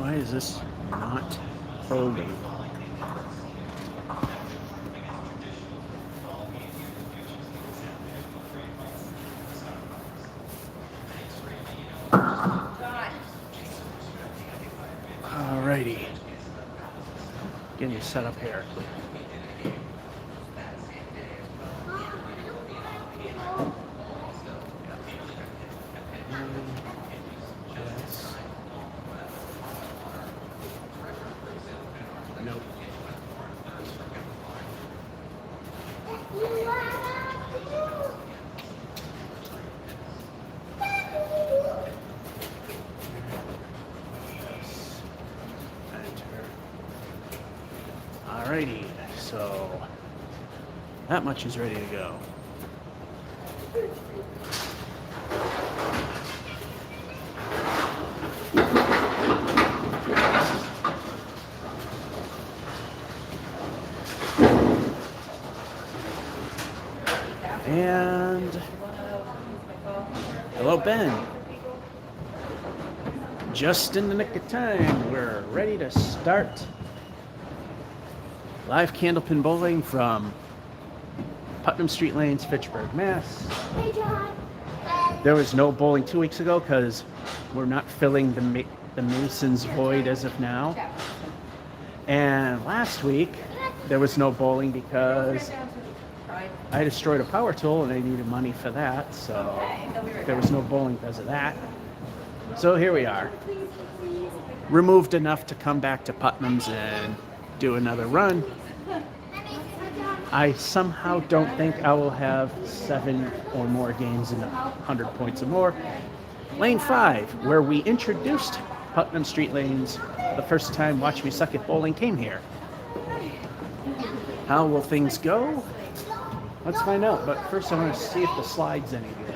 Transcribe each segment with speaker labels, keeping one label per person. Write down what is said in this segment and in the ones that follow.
Speaker 1: Why is this not folding? Alrighty. Getting you set up here. Nope. Enter. Alrighty, so that much is ready to go. And hello, Ben. Just in the nick of time, we're ready to start live candlepin bowling from Putnam Street Lanes, Fitchburg, Mass.
Speaker 2: Hey, John.
Speaker 1: There was no bowling 2 weeks ago because we're not filling the Mason's void as of now. And last week there was no bowling because I destroyed a power tool and I needed money for that, so there was no bowling because of that. So here we are. Removed enough to come back to Putnam's and do another run. I somehow don't think I will have 7 or more games in 100 points or more. Lane 5, where we introduced Putnam Street Lanes the first time Watch Me Suck at Bowling came here. How will things go? Let's find out, but first I want to see if the slide's any good.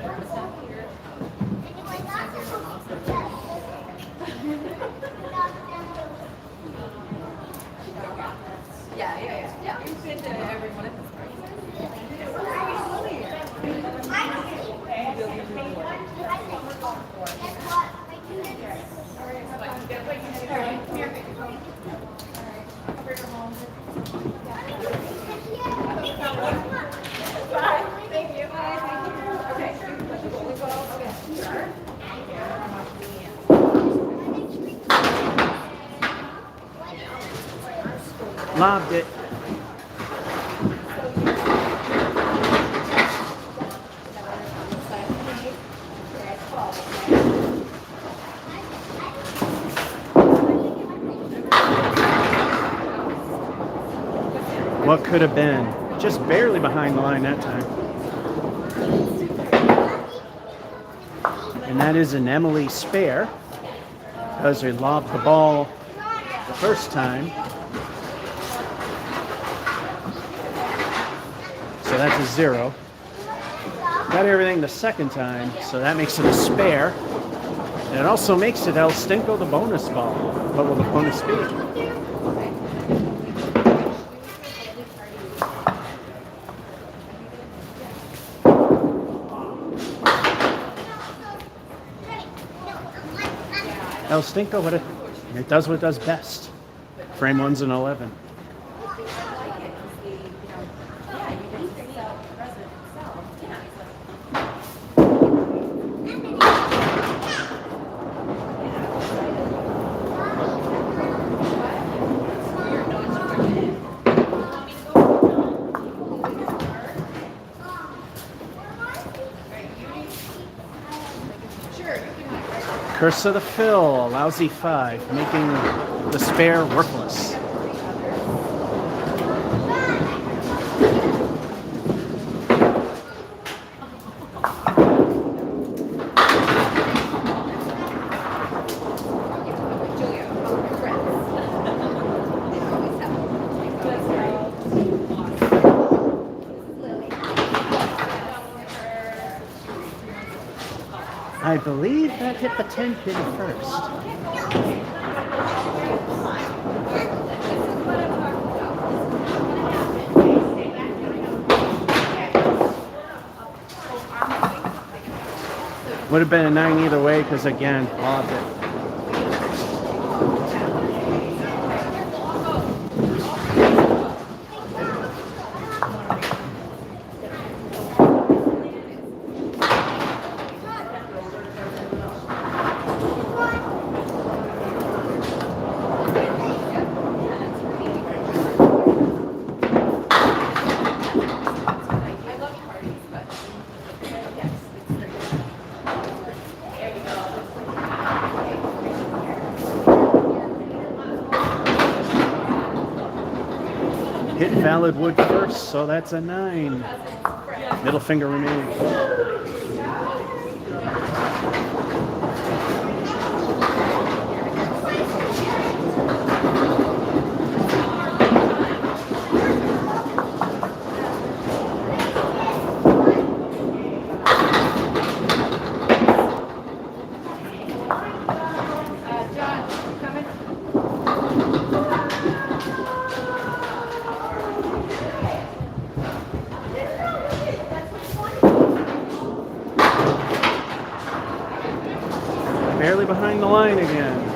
Speaker 2: Yeah. You've been to every one of his Thank you.
Speaker 1: Lobbed it. What could have been? Just barely behind the line that time. And that is an Emily spare because we lobbed the ball the first time. So that's a 0. Got everything the second time, so that makes it a spare. And it also makes it El Stinko the bonus ball. What will the bonus be? El Stinko, it does what it does best. Frame 1's an 11. Curse of the Fill, lousy 5, making the spare worthless. I believe that hit the 10 pin first. Would have been a 9 either way because, again, lobbed it. Hit valid wood first, so that's a 9. Middle finger remaining. Barely behind the line again.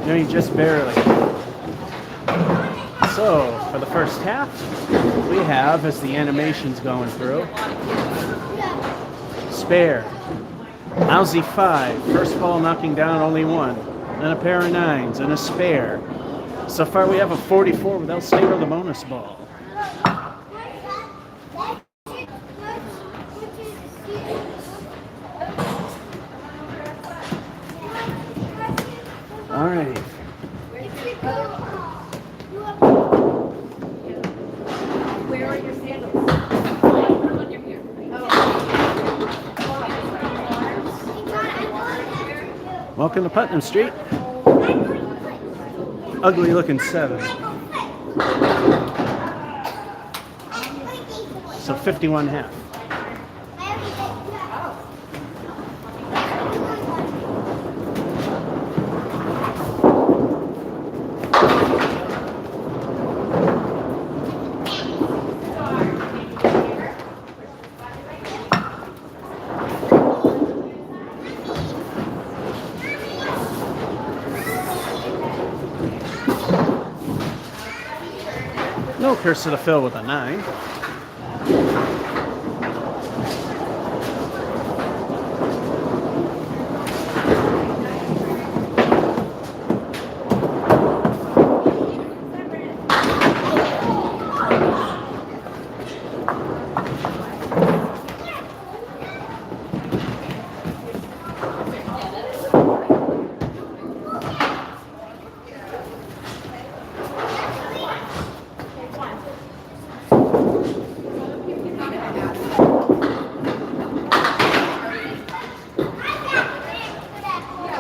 Speaker 1: No, you just barely. So, for the first half, we have, as the animation's going through, spare, lousy 5, first ball knocking down only 1, then a pair of 9s, and a spare. So far we have a 44 without stay or the bonus ball. All right.
Speaker 2: Where are your sandals?
Speaker 1: Welcome to Putnam Street. Ugly looking 7. So 51.5. No curse to the fill with a 9.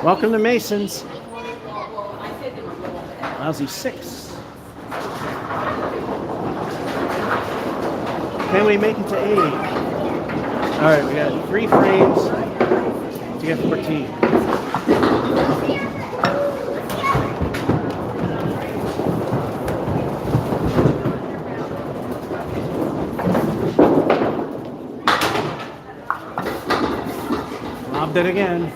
Speaker 1: Welcome to Masons. Lousy 6. Can we make it to 8? All right, we got 3 frames to get 14. Lobbed it again.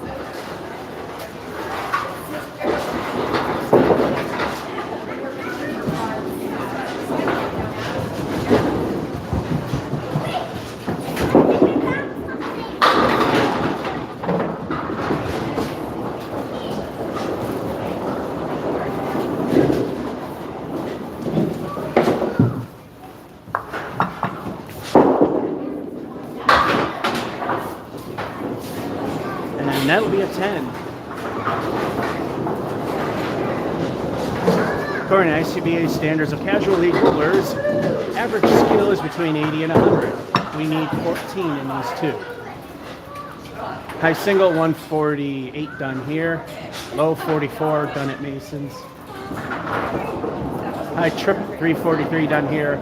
Speaker 1: And that'll be a 10. According to ICBA standards of casual league rulers, average skill is between 80 and 100. We need 14 in these two. High single, 148 done here. Low 44 done at Mason's. High trip, 343 done here.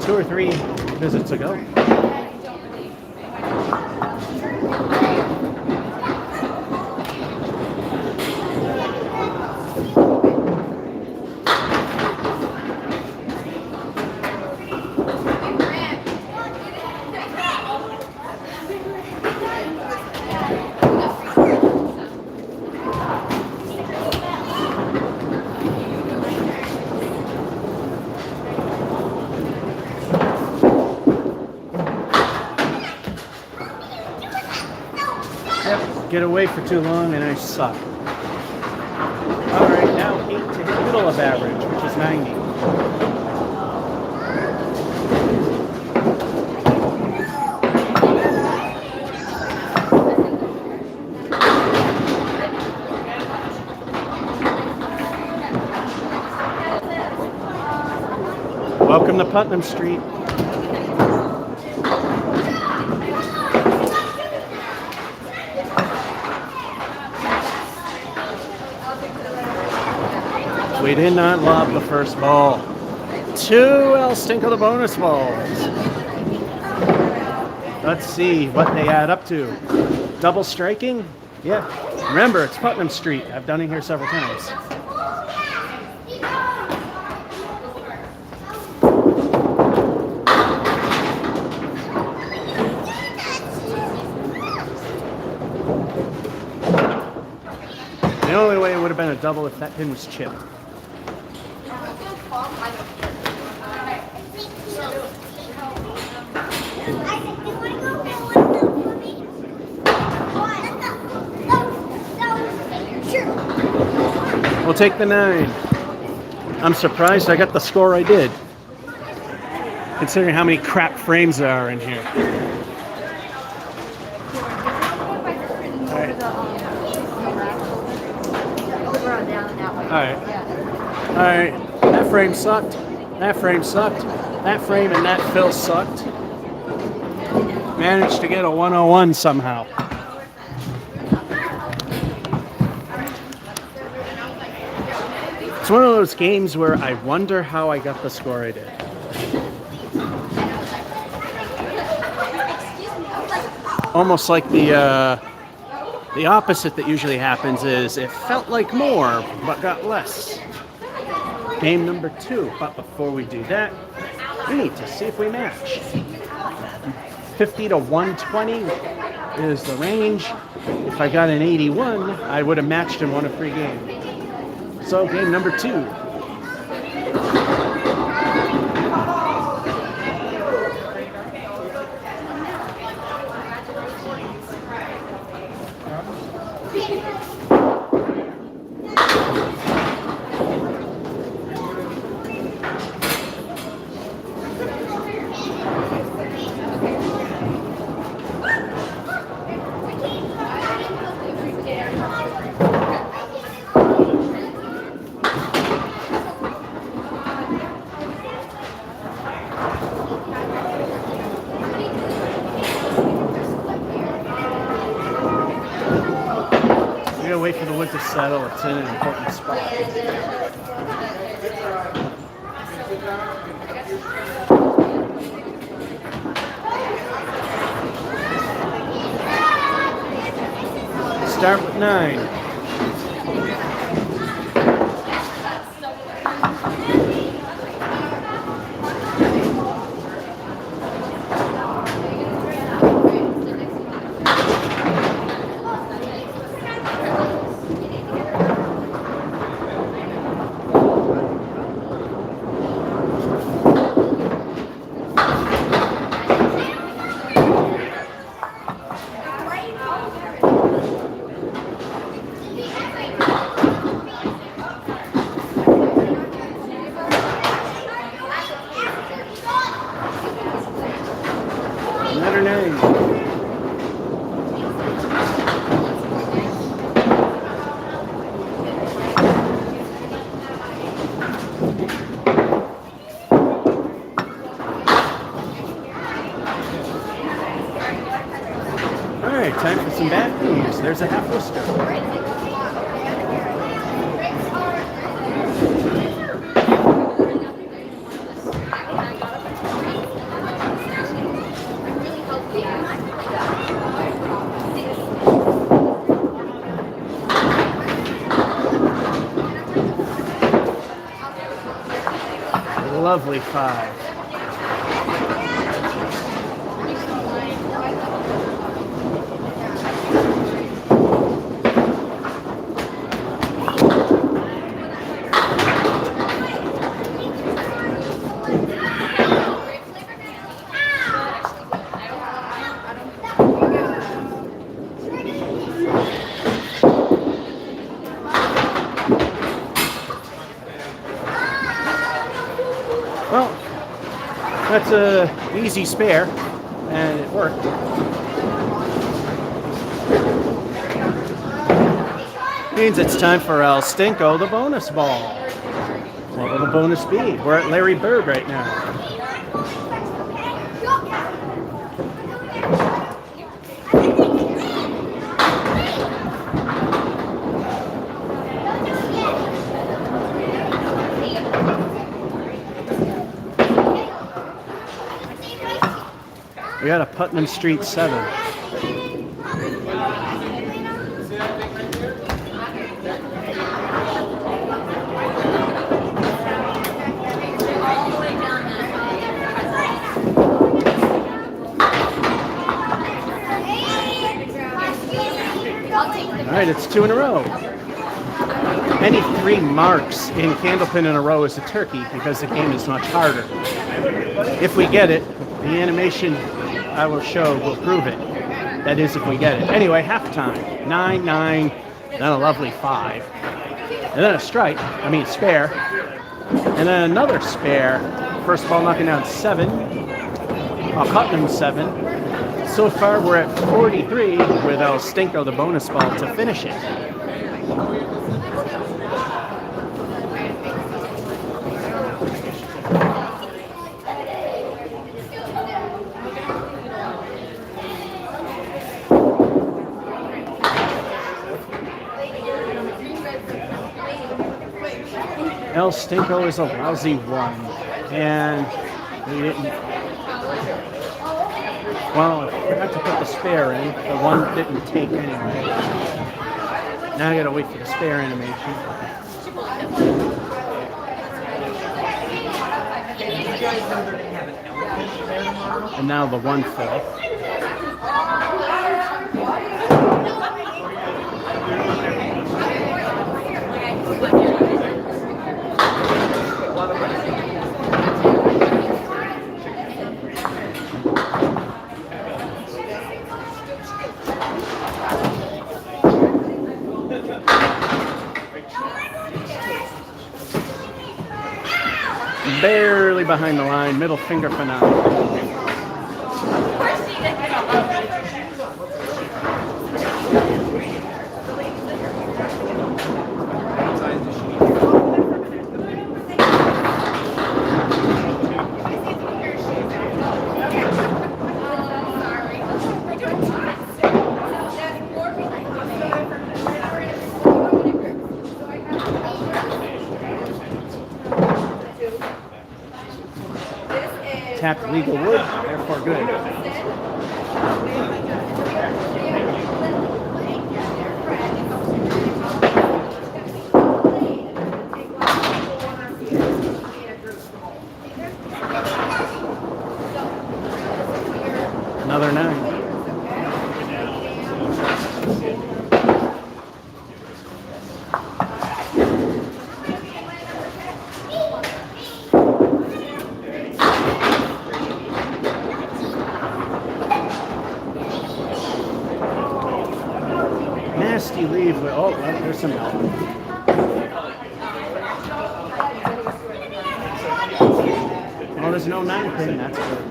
Speaker 1: 2 or 3 visits ago. Get away for too long and I suck. Alright, now 8 to hit middle of average, which is 90. Welcome to Putnam Street. We did not lob the first ball. 2 El Stinko the bonus balls. Let's see what they add up to. Double striking? Yeah. Remember, it's Putnam Street. I've done it here several times. The only way it would have been a double if that pin was chipped. We'll take the 9. I'm surprised I got the score I did, considering how many crap frames there are in here. All right. That frame sucked. That frame sucked. That frame and that fill sucked. Managed to get a 101 somehow. It's one of those games where I wonder how I got the score I did. Almost like the opposite that usually happens is it felt like more, but got less. Game number 2. But before we do that, we need to see if we match. 50 to 120 is the range. If I got an 81, I would have matched and won a free game. So game number 2. Wait for the wood to settle. It's in an important spot. Start with 9. Letter 9. All right, time for some bad news. There's a half lister. Lovely 5. Well, that's a easy spare, and it worked. Means it's time for El Stinko, the bonus ball. What would the bonus speed. We're at Larry Bird right now. We got a Putnam Street 7. All right, it's 2 in a row. Any 3 marks in Candlepin in a row is a turkey because the game is much harder. If we get it, the animation I will show will prove it. That is, if we get it. Anyway, halftime. 9-9, then a lovely 5. And then a spare. And then another spare. First ball knocking down 7. Putnam 7. So far, we're at 43 with El Stinko, the bonus ball, to finish it. El Stinko is a lousy 1, and we didn't. Well, I forgot to put the spare in. The 1 didn't take anyway. Now I gotta wait for the spare animation. And now the 1 fell. Barely behind the line, middle finger for now. Tapped legal wood, therefore good. Another 9. Nasty leave. Oh, well, there's some help. Oh, there's no 9 pin. That's good.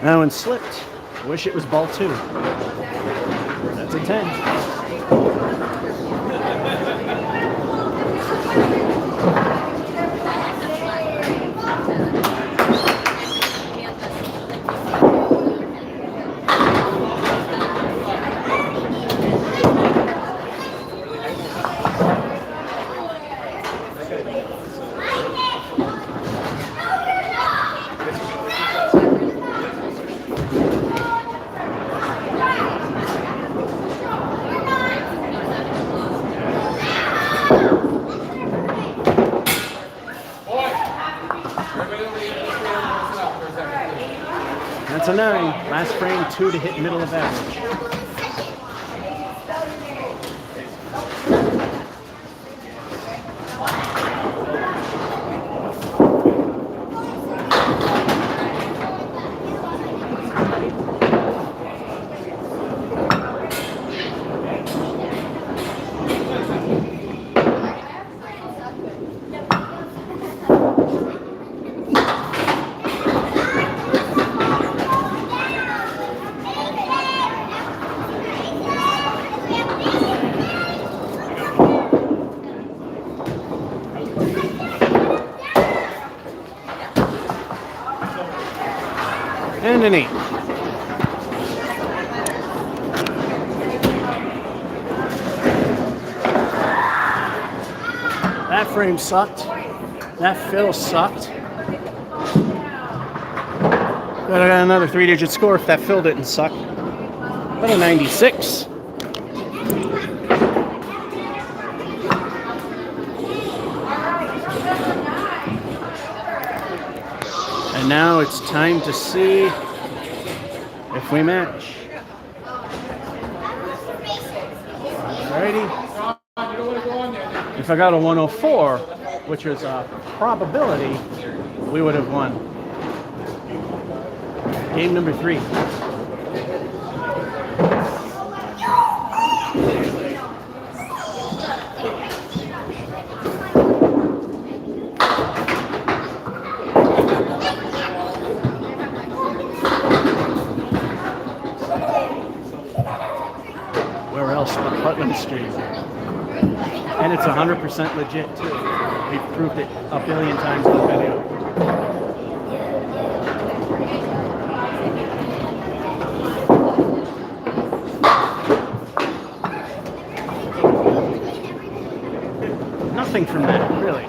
Speaker 1: That one slipped. Wish it was ball 2. That's a 10. That's a 9. Last frame, 2 to hit middle of average. and 8. That frame sucked. That fill sucked. But I got another 3-digit score if that fill didn't suck. But a 96. And now it's time to see if we match. Alrighty. If I got a 104, which was a probability, we would have won. Game number 3. Where else but Putnam Street? And it's 100% legit too. We've proved it a billion times in the video. Nothing from that, really.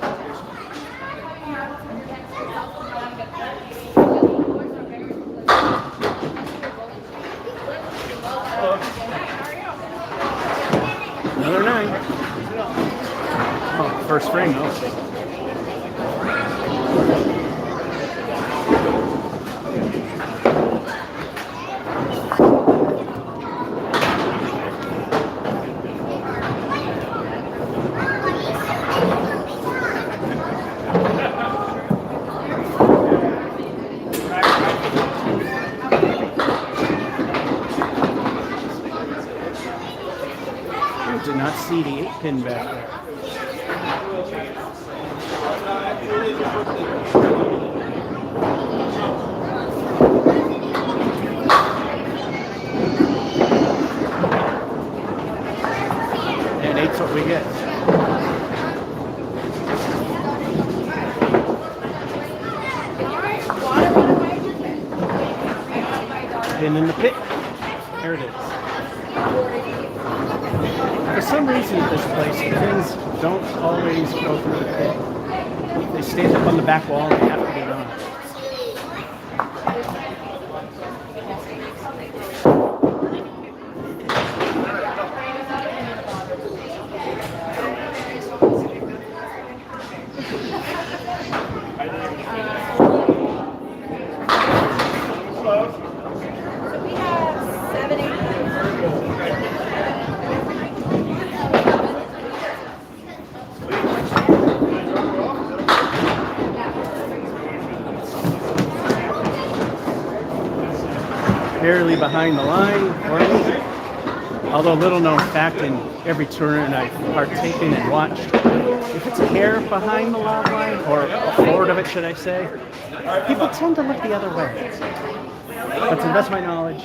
Speaker 1: Another 9. Oh, first frame though. I did not see the 8-pin back there. And 8's what we get. Pin in the pit. There it is. For some reason at this place, things don't always go through the pit. They stand up on the back wall and they have to be done.
Speaker 2: So we have 7, 8.
Speaker 1: Barely behind the line for me. Although little known fact, in every tournament I've partaken and watched, if it's a hair behind the log line, or forward of it should I say, people tend to look the other way. But to the best of my knowledge,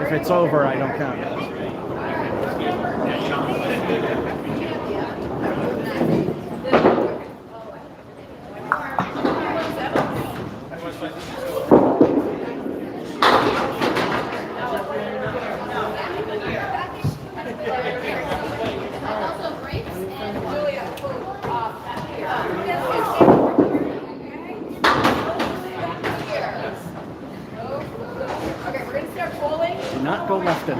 Speaker 1: if it's over, I don't count it. Do not go left in.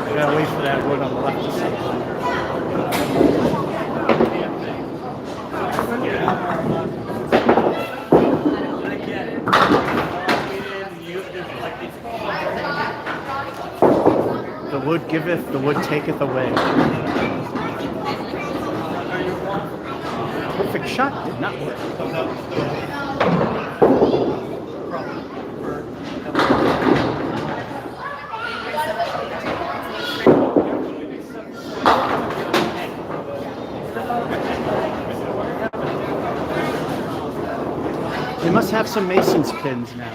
Speaker 1: I gotta wait for that wood on the left to see. The wood giveth, the wood taketh away. perfect shot did not work. They must have some Mason's pins now.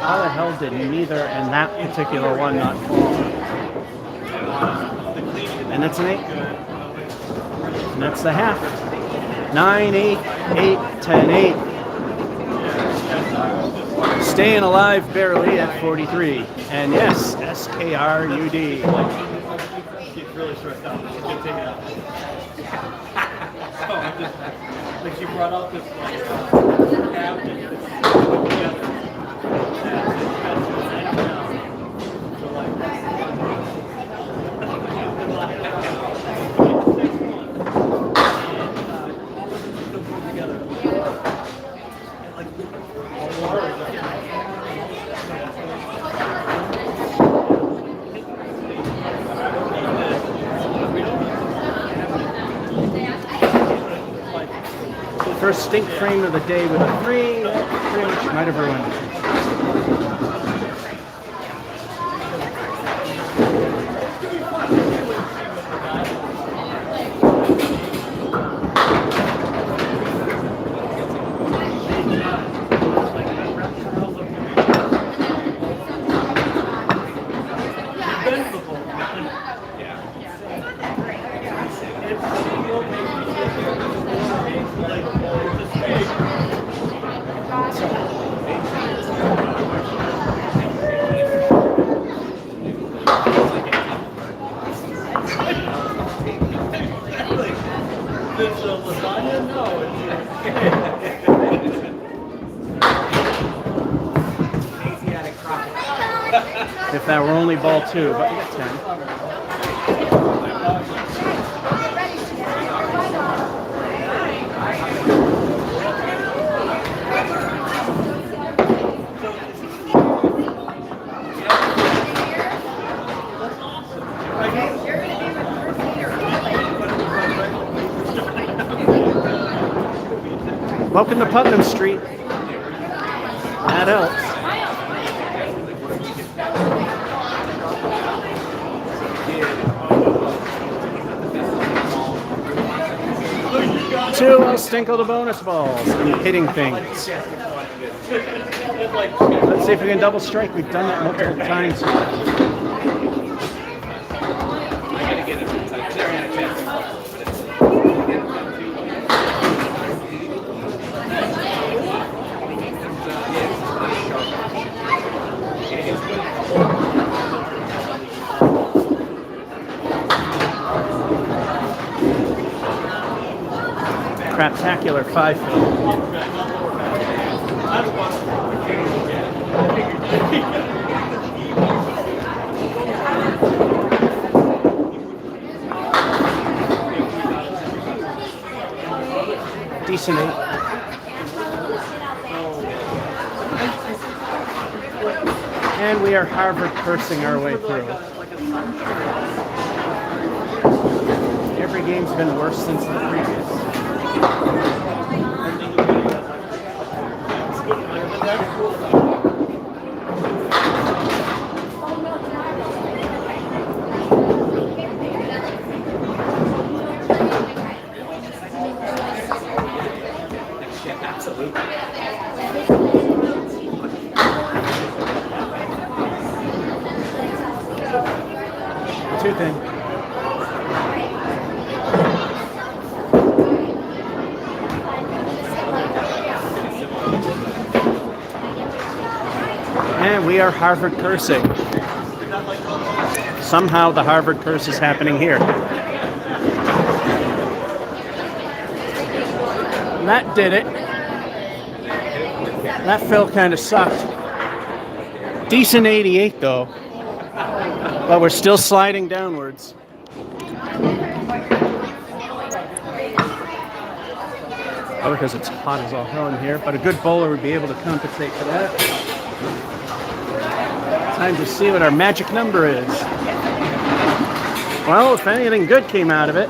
Speaker 1: How the hell did neither and that particular one not fall? And that's an 8. And that's the half. 9, 8, 8, 10, 8. Staying alive barely at 43. And yes, SKRUD.
Speaker 3: She's really stressed out. She's gonna take it out. So I'm just like she brought out this cabinet put together.
Speaker 1: First stink frame of the day with a 3, pretty much might have ruined it. If that were only ball 2, but we got 10. Welcome to Putnam Street. That helps. Two, I'll stinkle the bonus balls and hitting things. Let's see if we can double strike. We've done that multiple times. Craptacular 5 fill. Decent 8. And we are Harvard cursing our way through. Every game's been worse since the previous.
Speaker 3: Absolutely.
Speaker 1: Two thing. And we are Harvard cursing. Somehow the Harvard curse is happening here. That did it. That fill kind of sucked. Decent 88 though. But we're still sliding downwards. Oh, because it's hot as all hell in here. But a good bowler would be able to compensate for that. Time to see what our magic number is. Well, if anything good came out of it.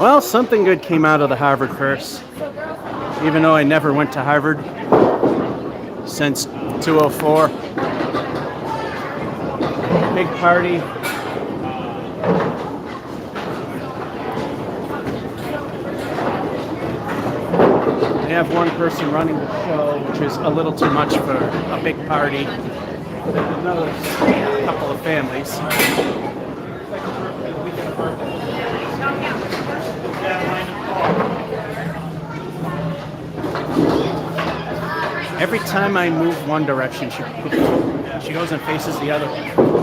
Speaker 1: Well, something good came out of the Harvard curse. Even though I never went to Harvard since 204. Big party. They have one person running the show, which is a little too much for a big party. Another couple of families. Every time I move one direction, she goes and faces the other one.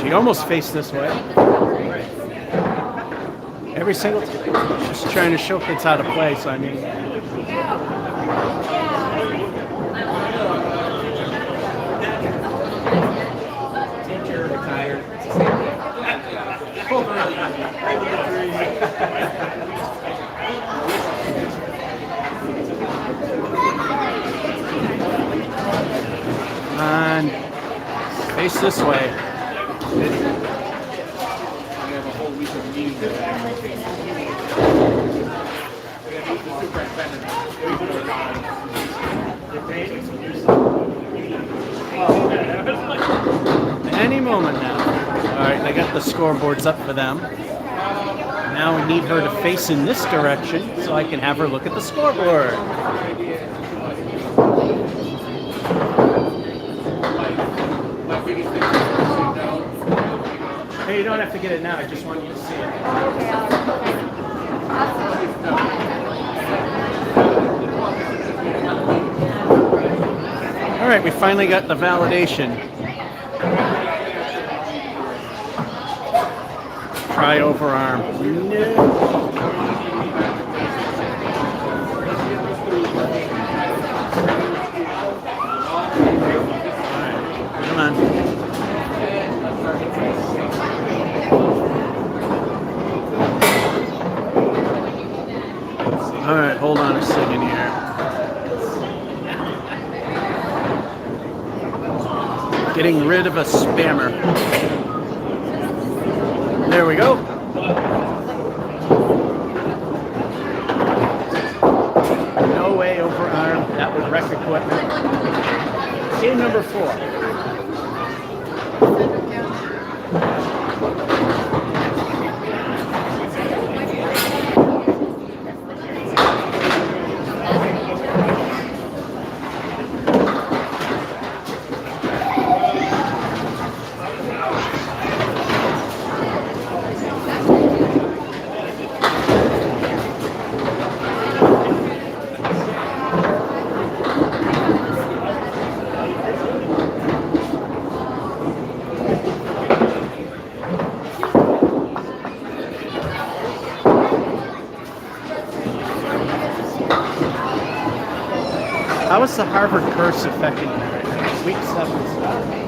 Speaker 1: She almost faced this way. Every single time. Just trying to show kids how to play, so I mean. Teacher retired. And face this way. Any moment now. Alright, I got the scoreboards up for them. Now we need her to face in this direction so I can have her look at the scoreboard. Hey, you don't have to get it now, I just want you to see it. Alright, we finally got the validation. Try overarm. No. Come on. Alright, hold on a second here. Getting rid of a spammer. There we go. No way overarm. That would wreck equipment. Game number 4. How is the Harvard curse affecting you right now? Week 7 stuff.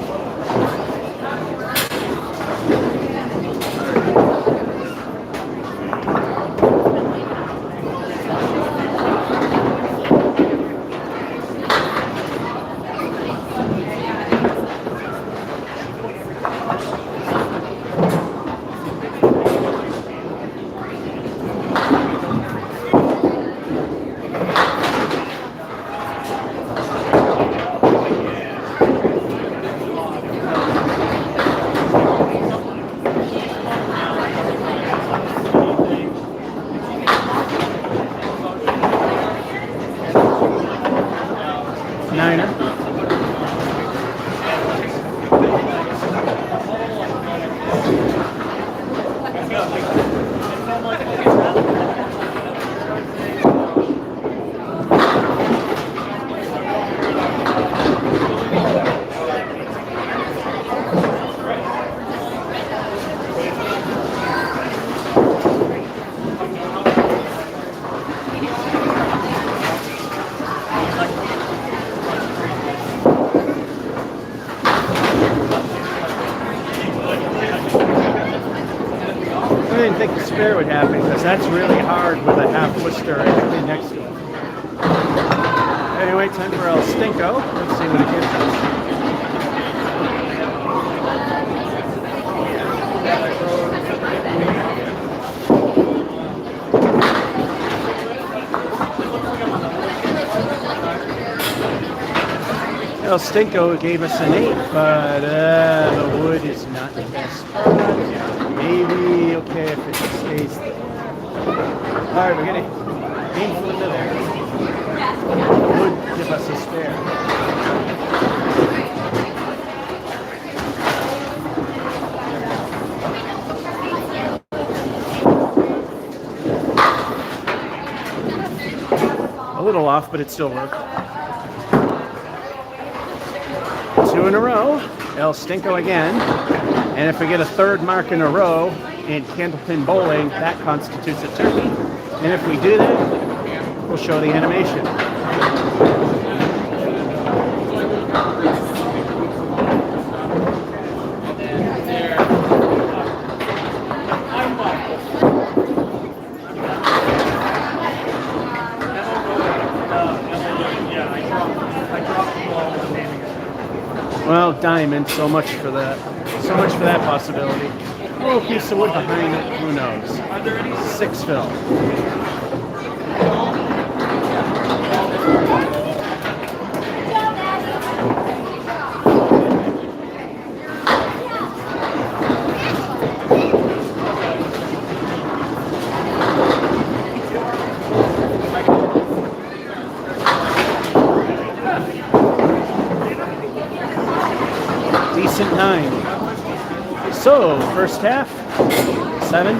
Speaker 1: Niner. think the spare would happen because that's really hard with a half Worcester and everything next to it. Anyway, time for El Stinko. Let's see what it gives us. El Stinko gave us an 8, but the wood is not the best. Maybe okay if it stays. All right, we're getting painful into there. Would give us a spare. A little off, but it still worked. 2 in a row, El Stinko again, and if we get a third mark in a row in Candlepin bowling, that constitutes a turkey. And if we do that, we'll show the animation. Well, diamond, so much for that. So much for that possibility. A little piece of wood behind it, who knows? 6 fill. Decent 9. So, first half, 7,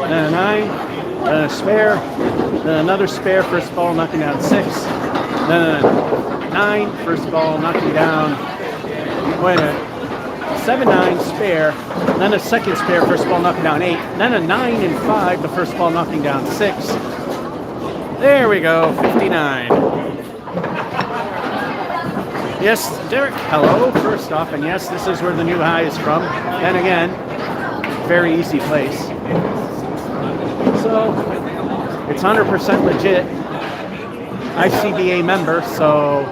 Speaker 1: then a 9, then a spare, then another spare, first ball knocking down 6, then a 9, first ball knocking down, wait a minute, 7, 9, spare, then a second spare, first ball knocking down 8, then a 9 and 5, the first ball knocking down 6. There we go, 59. Yes, Derek, hello, first off, and yes, this is where the new high is from. Then again, very easy place. So, it's 100% legit. ICBA member, so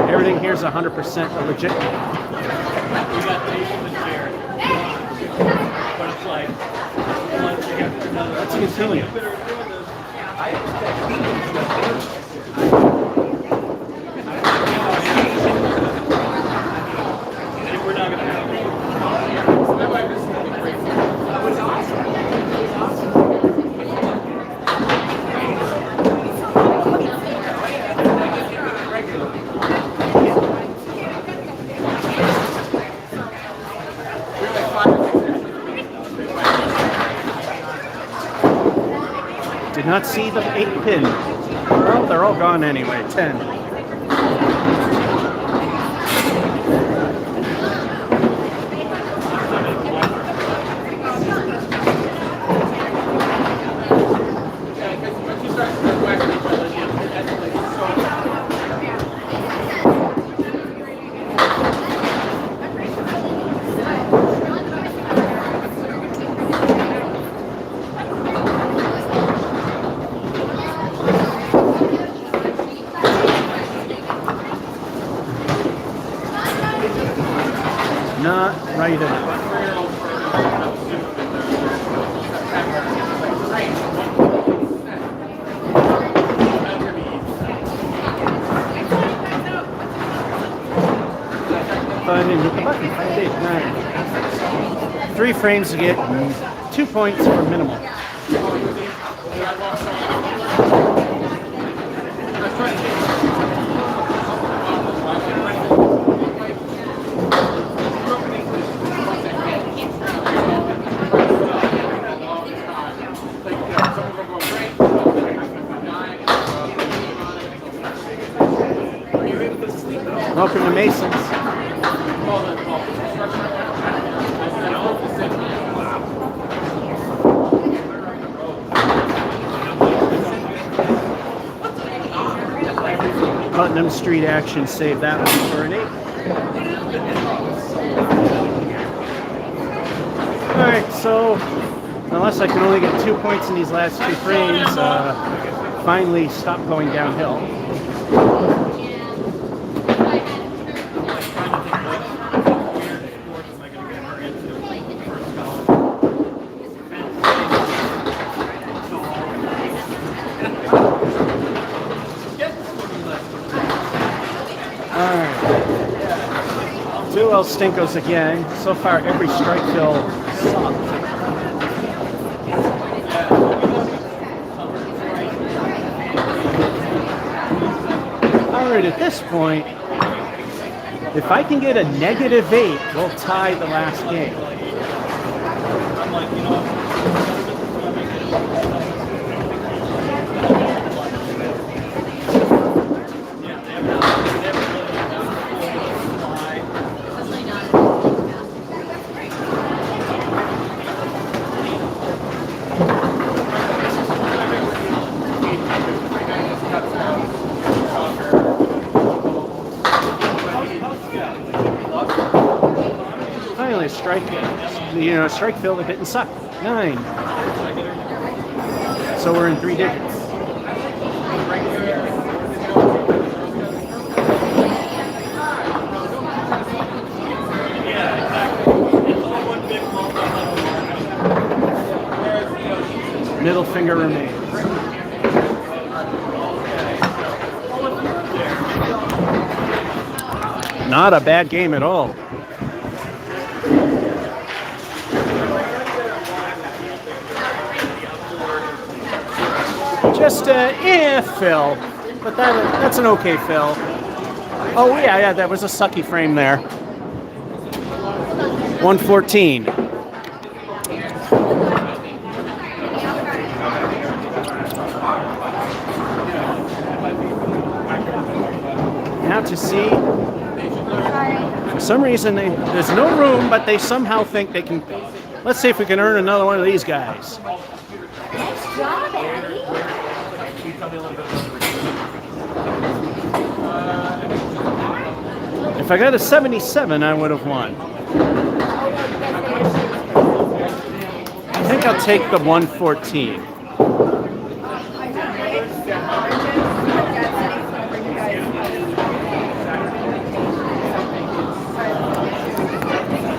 Speaker 1: everything here is 100% legit.
Speaker 3: We got Jason and Jared. But it's like,
Speaker 1: Let's continue.
Speaker 3: we're not going to have it.
Speaker 1: Did not see the 8 pin. Well, they're all gone anyway. 10. Not right at all. Fun and hit the button. 5, 8, 9. 3 frames to get 2 points for minimal. Welcome to Masons. Putnam Street action, save that one for an 8. Alright, so unless I can only get 2 points in these last 2 frames, finally stop going downhill. Duo stinkos again. So far, every strike fill sucked. Alright, at this point, if I can get a -8, we'll tie the last game. Finally, strike fill that didn't suck. 9. So we're in 3 digits. Middle finger remains. Not a bad game at all. Just fill, but that's an okay fill. Oh yeah, that was a sucky frame there. 114. Now to see. For some reason, there's no room, but they somehow think they can. Let's see if we can earn another one of these guys. If I got a 77, I would have won. I think I'll take the 114.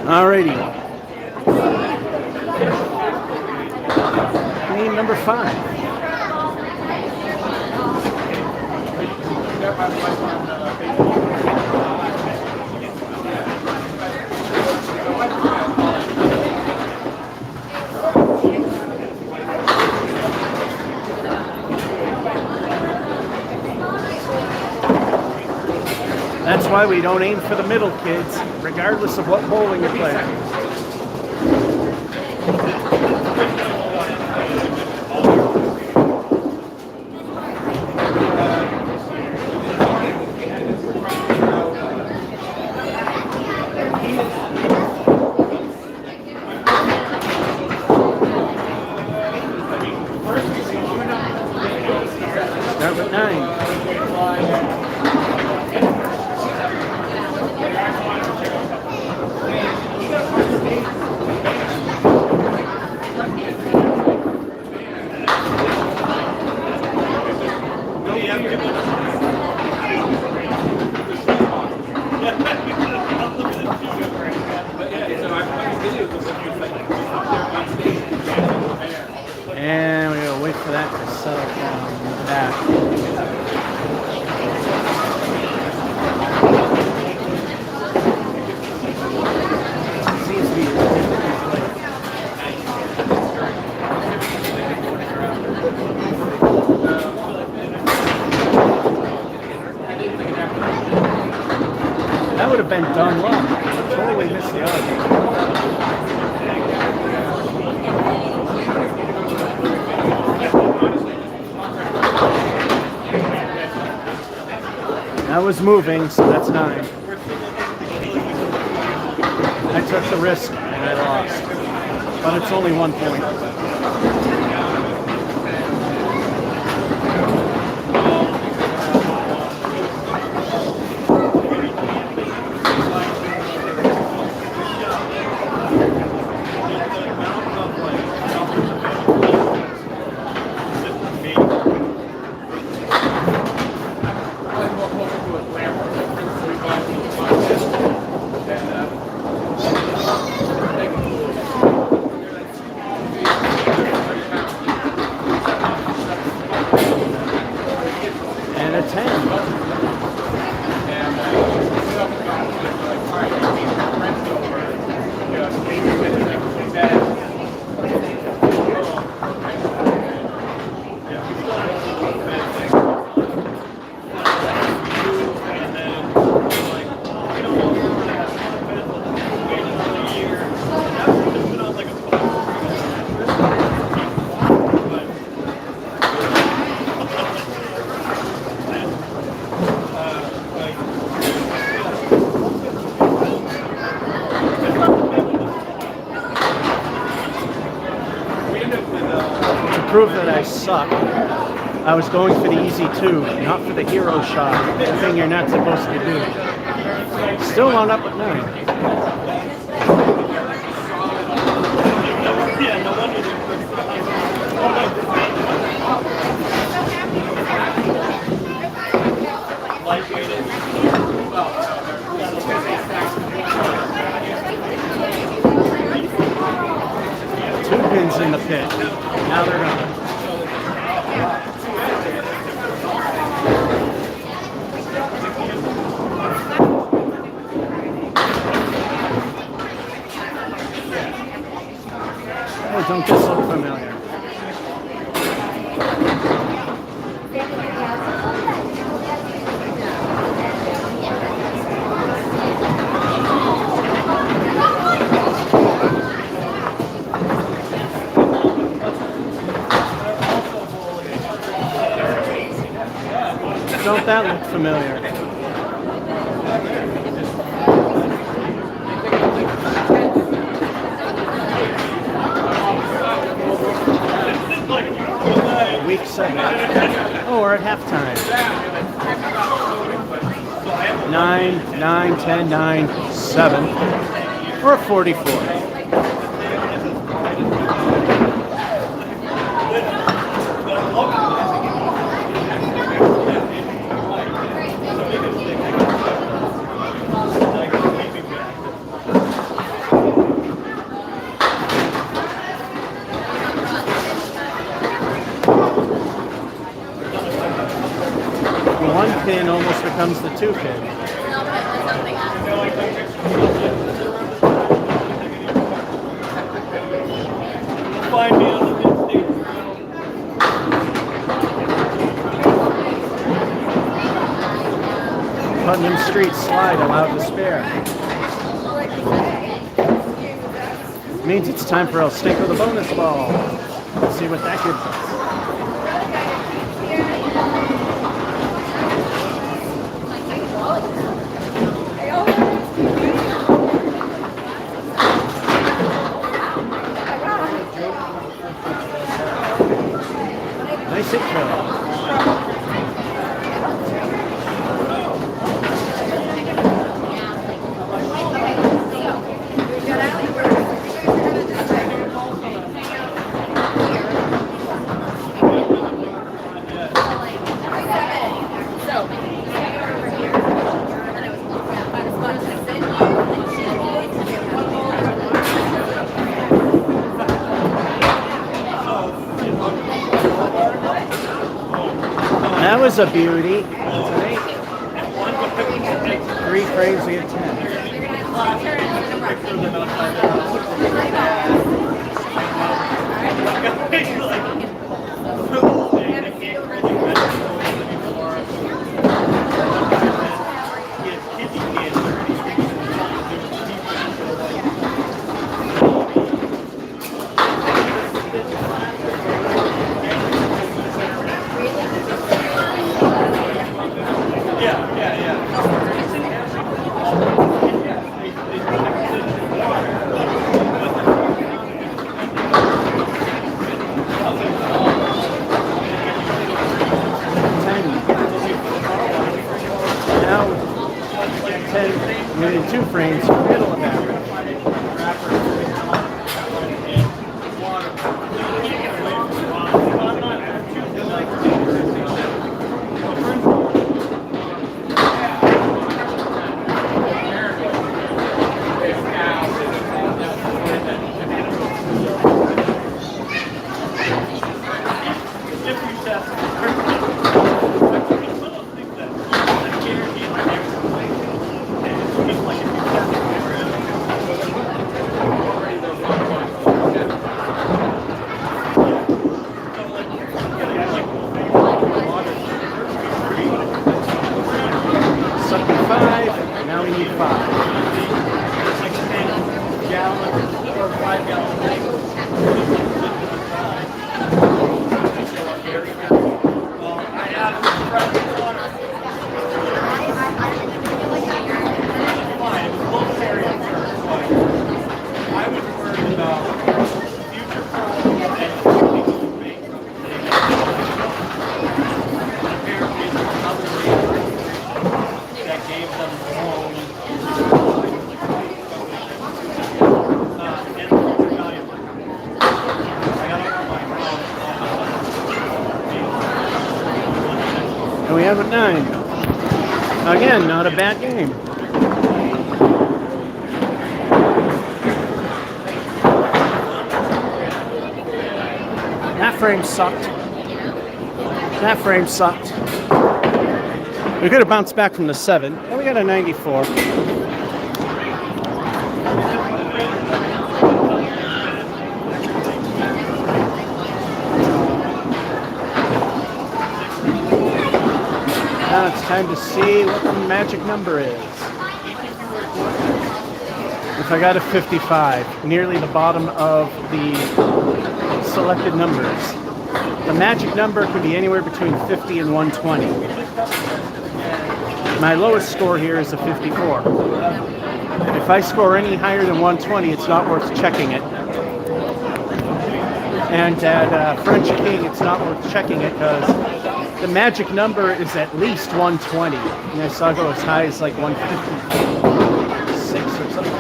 Speaker 1: Alrighty. Game number 5. That's why we don't aim for the middle, kids, regardless of what bowling you're playing. Start with 9. And we gotta wait for that to settle down in the back. Seems to be that would have been done well. Totally missed the other. That was moving, so that's 9. I took the risk and I lost. But it's only 1 point. a 10.
Speaker 3: And all right, friends over. Just in bed.
Speaker 1: To prove that I suck, I was going for the easy 2, not for the hero shot, the thing you're not supposed to do. Still wound up with 9. Two pins in the pit. Now they're gone. Oh, don't this look familiar? Don't that look familiar? Week 7. Oh, we're at halftime. 9, 9, 10, 9, 7. We're 44. One pin almost becomes the 2 pin.
Speaker 3: Find me on the mid-state.
Speaker 1: Putnam Street slide allowed to spare. Means it's time for El Stink with a bonus ball. Let's see what that gives us. Nice hit kill. That was a beauty. 3 frames, we had 10, within 2 frames, middle of average.
Speaker 3: Fine, it was a little scary at first, but I was worried about future problems and people would bankrupt. Apparently, there's other reasons that gave them loans. And future value of the company. I got over my house.
Speaker 1: And we have a 9. Again, not a bad game. That frame sucked. That frame sucked. We could have bounced back from the 7. And we got a 94. Now it's time to see what the magic number is. If I got a 55, nearly the bottom of the selected numbers. The magic number could be anywhere between 50 and 120. My lowest score here is a 54. If I score any higher than 120, it's not worth checking it. And at French King, it's not worth checking it because the magic number is at least 120. And I saw it go as high as like 156 or something.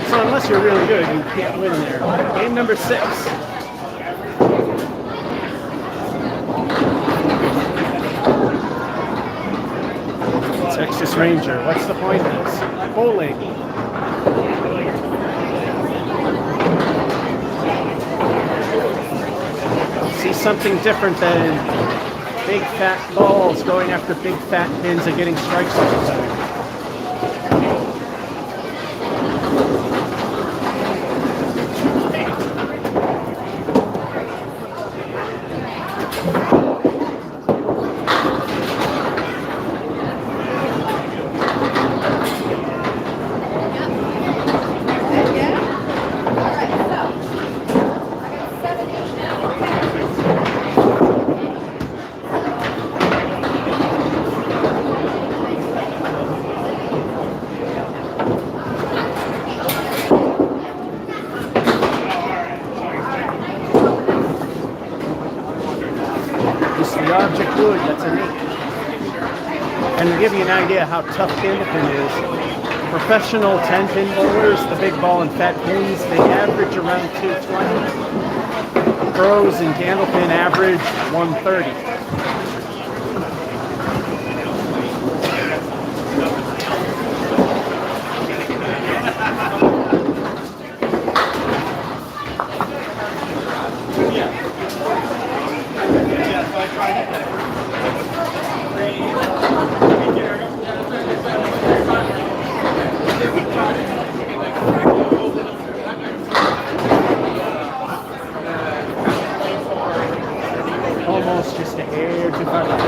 Speaker 1: So unless you're really good, you can't win there. Game number 6. Texas Ranger. What's the point of this? Bowling. See something different than big fat balls going after big fat pins and getting strikes all the time. The object wood, that's a neat. And to give you an idea how tough CANDLEPIN is, professional 10-pin bowlers, the big ball and fat pins, they average around 220. Pros in CANDLEPIN average 130. Almost just a hair too far left.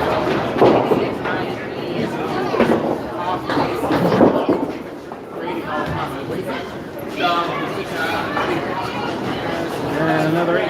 Speaker 1: And another 8.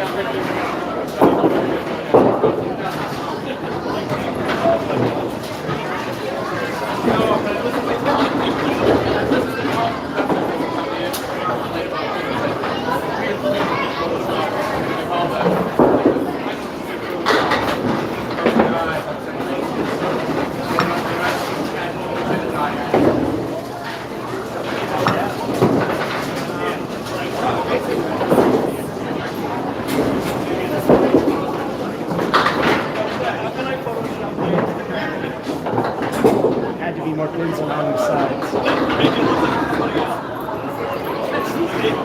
Speaker 1: Had to be more pins along the sides.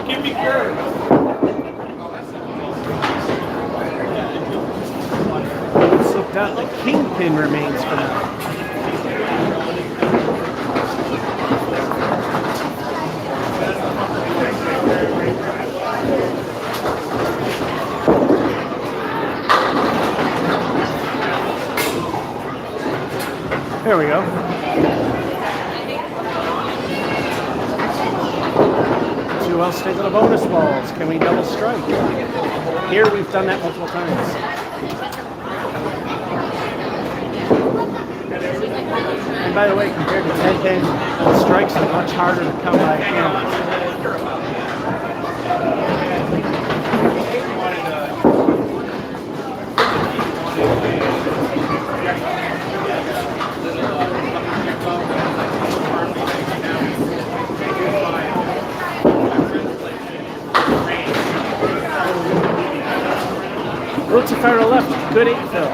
Speaker 3: Give me curve.
Speaker 1: Let's look down. The kingpin remains for now. There we go. Who else take the bonus balls? Can we double strike? Here we've done that multiple times. by the way, compared to 10 pin, strikes are much harder to come by hand. Roots of fire left, good 8 fill.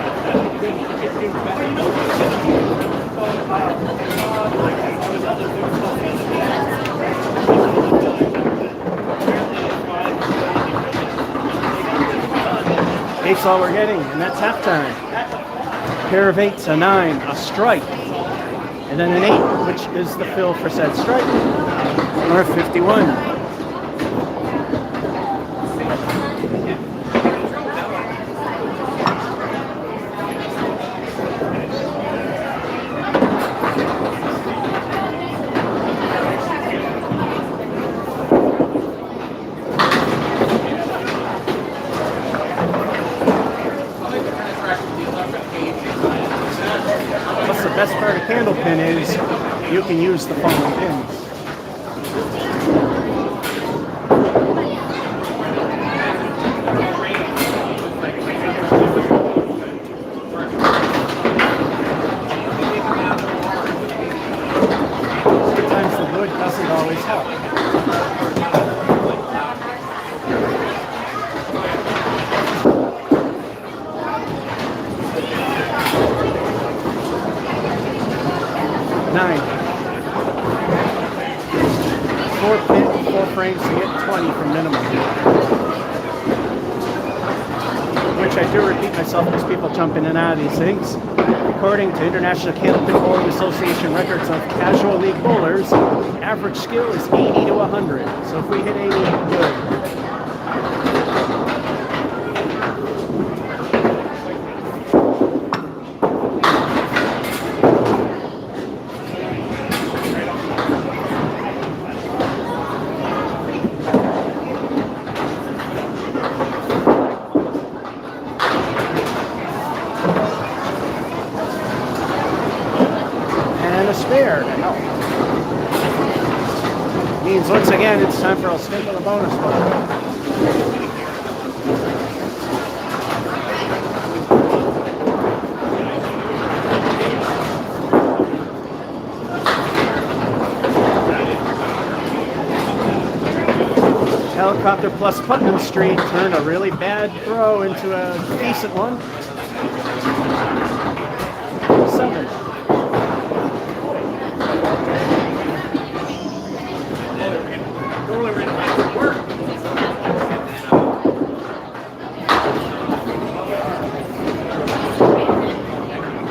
Speaker 1: Eight's all we're getting, and that's halftime. Pair of 8s, a 9, a strike, and then an 8, which is the fill for said strike, or 51. The best part of Candlepin is you can use the following pins. Sometimes the wood doesn't always help. Four frames to get 20 from minimum. Which I do repeat myself because people jump in and out of these things. According to International Candlepin Bowling Association records of casual league bowlers, average skill is 80 to 100. So if we hit 80, good. Spare to help. Means once again it's time for a stint with a bonus ball. Helicopter plus Putnam Street turned a really bad throw into a decent one. 7.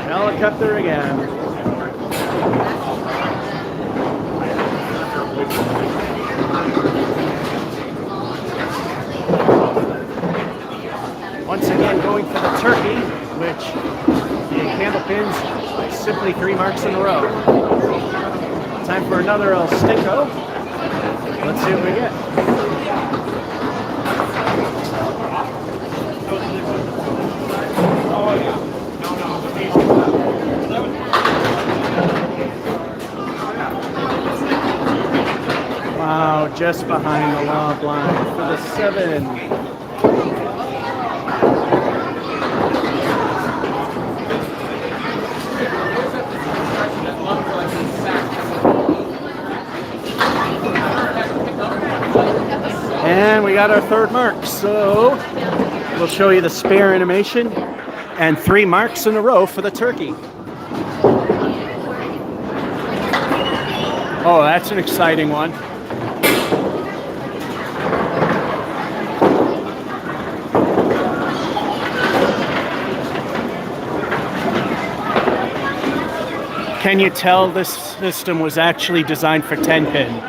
Speaker 1: Helicopter again. Once again going for the turkey, which the Candlepins simply 3 marks in a row. Time for another El Stinko. Let's see what we get. Wow, just behind the log line for the 7. And we got our 3rd mark, so we'll show you the spare animation and 3 marks in a row for the turkey. Oh, that's an exciting one. Can you tell this system was actually designed for 10 pin?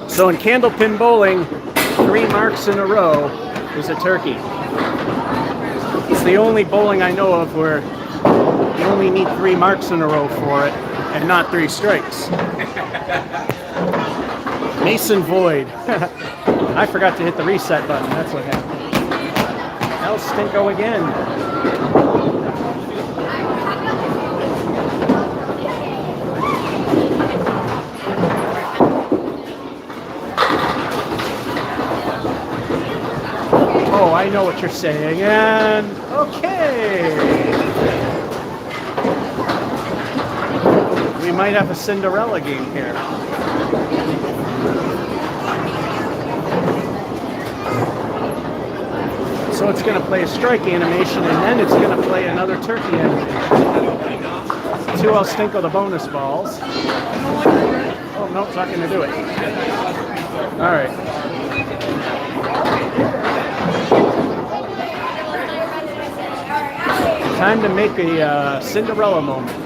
Speaker 1: So in Candlepin bowling, 3 marks in a row is a turkey. It's the only bowling I know of where you only need 3 marks in a row for it and not 3 strikes. Mason Void. I forgot to hit the reset button, that's what happened. El Stinko again. Oh, I know what you're saying, and okay. We might have a Cinderella game here. So it's going to play a strike animation, and then it's going to play another turkey animation. 2 El Stinko the bonus balls. Oh, no, it's not going to do it. All right. Time to make a Cinderella moment.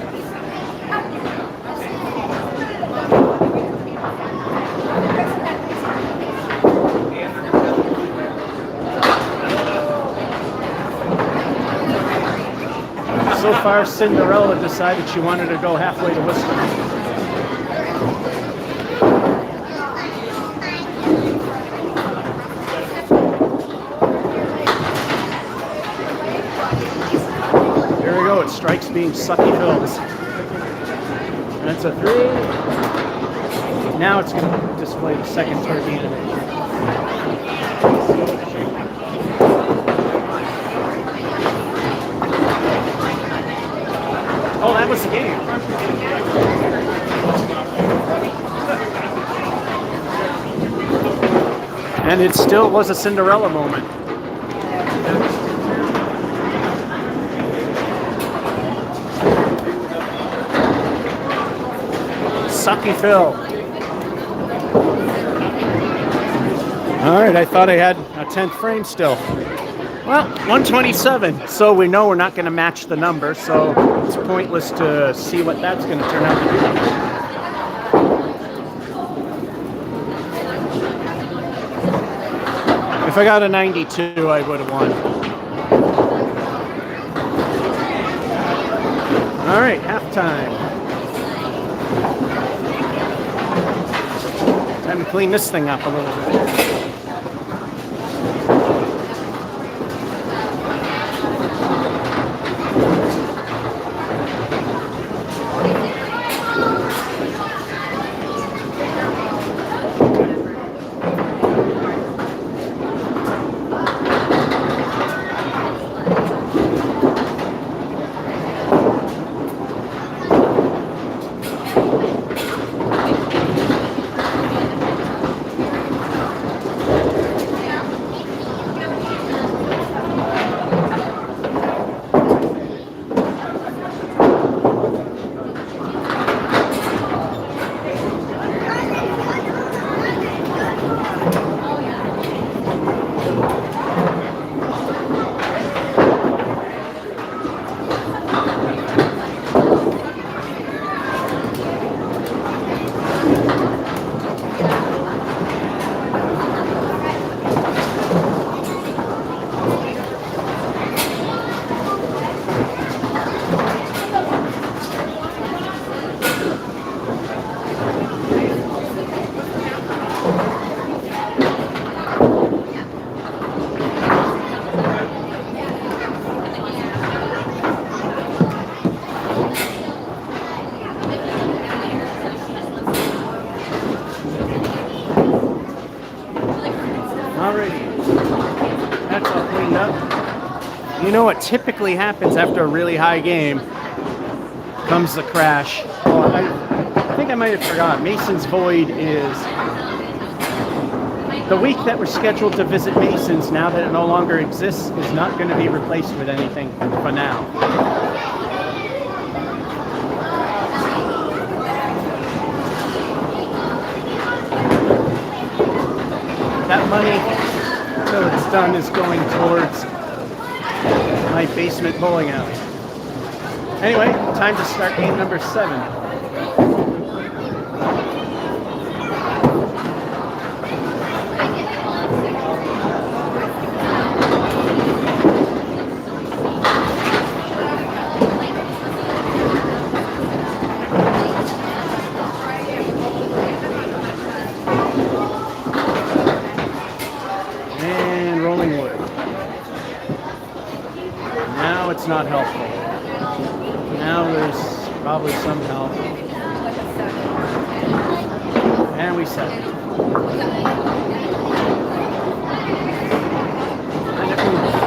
Speaker 1: So far, Cinderella decided she wanted to go halfway to Worcester. There we go, it strikes being sucky fills. That's a 3. Now it's going to display the second turkey animation. Oh, that was the game. And it still was a Cinderella moment. Sucky Phil. All right, I thought I had a 10th frame still. Well, 127, so we know we're not going to match the number, so it's pointless to see what that's going to turn out to be. If I got a 92, I would have won. All right, halftime. Time to clean this thing up a little bit. You know what typically happens after a really high game? Comes the crash. Oh, I think I might have forgot. Mason's Void is the week that we're scheduled to visit Mason's, now that it no longer exists, is not going to be replaced with anything for now. That money, until it's done, is going towards my basement bowling alley. Anyway, time to start game number 7. That's not helpful. Now there's probably some help. And we set it. And it moved.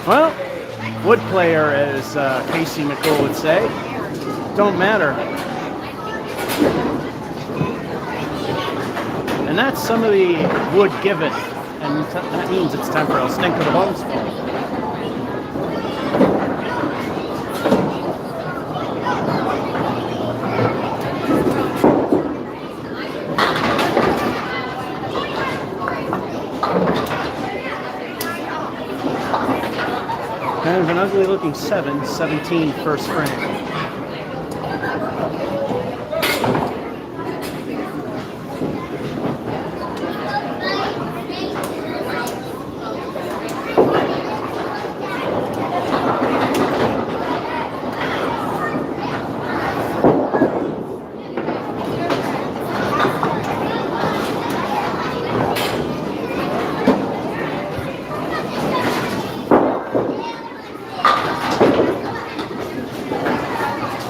Speaker 1: Well, wood player, as Casey McCool would say, don't matter. And that's some of the wood given, and that means it's time for a stink of the bones fall. Kind of an ugly looking 17 first frame.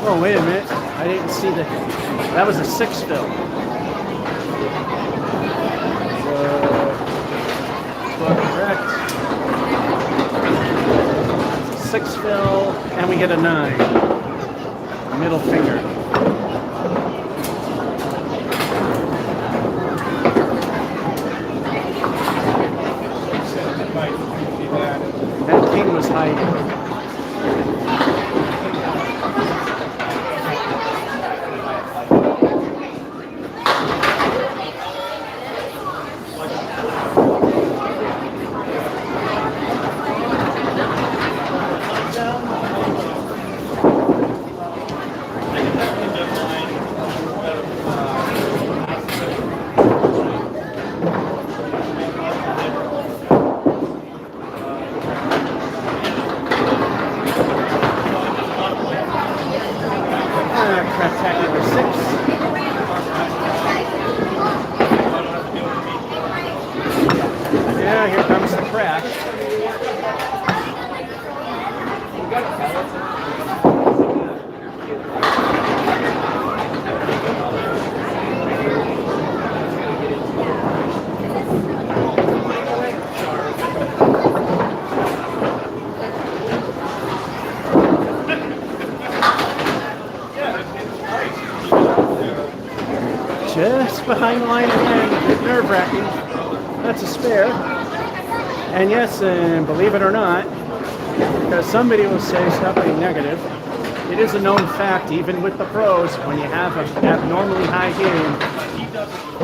Speaker 1: Oh, wait a minute. I didn't see that was a 6 fill. So, correct. 6 fill, and we get a 9. Middle finger. And king was hiding. Spectacular 6. Yeah, here comes the crash. Just behind the line again, a bit nerve-wracking. That's a spare. And yes, and believe it or not, because somebody will say stop being negative, it is a known fact, even with the pros, when you have an abnormally high game,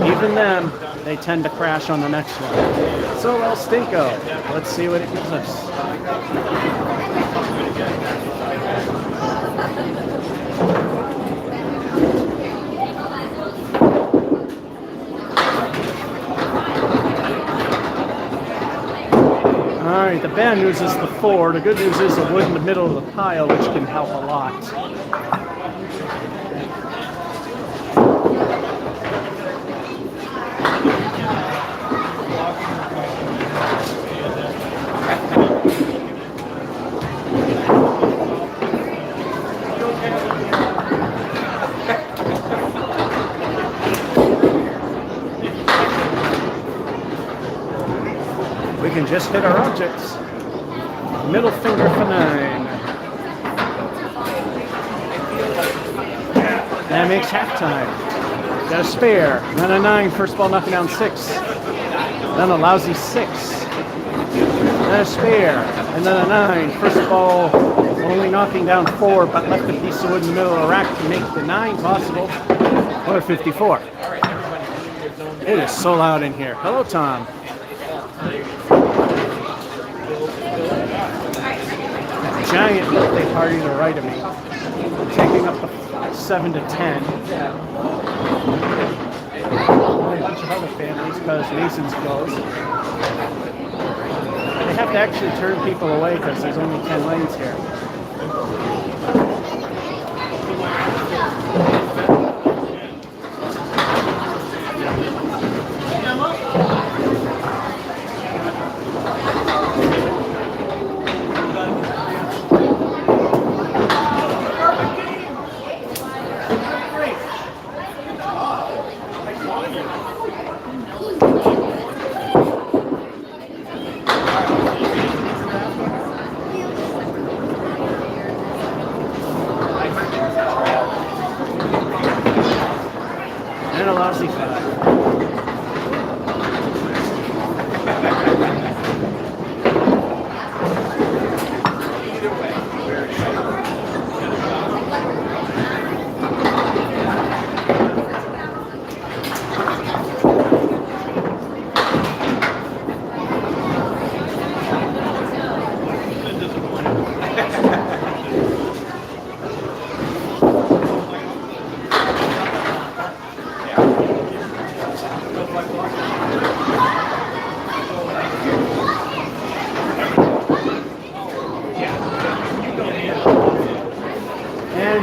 Speaker 1: even them, they tend to crash on the next one. So, well, Stinko, let's see what it gives us. All right, the bad news is the 4. The good news is the wood in the middle of the pile, which can help a lot. We can just hit our objects. Middle finger for 9. That makes halftime. Got a spare. Then a 9. First ball knocking down 6. Then a lousy 6. Then a spare. And then a 9. First ball only knocking down 4, but left a piece of wood in the middle of the rack to make the 9 possible. Or 54. It is so loud in here. Hello, Tom. Giant birthday party to the right of me, taking up the 7 to 10. A bunch of other families because Mason's closed. They have to actually turn people away because there's only 10 lanes here.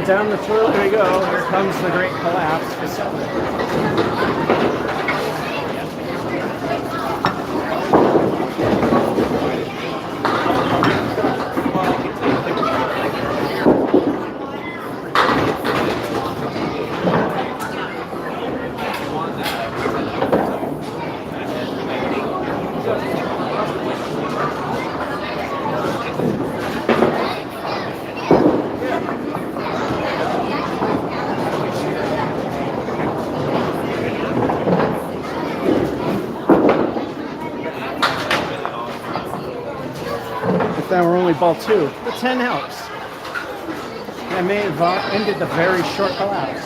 Speaker 1: And down the toilet we go. Here comes the great collapse. If that were only ball 2, the 10 helps. I may have ended the very short collapse.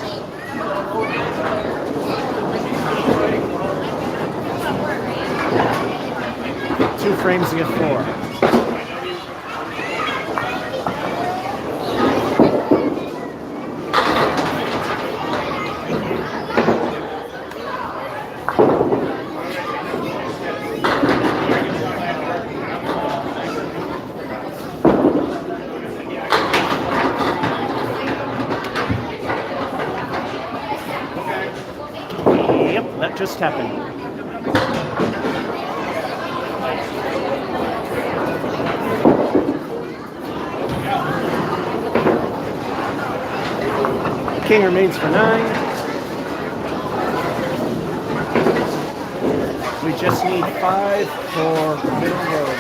Speaker 1: Two frames to get 4. Yep, that just happened. King remains for 9. We just need 5 for middle road.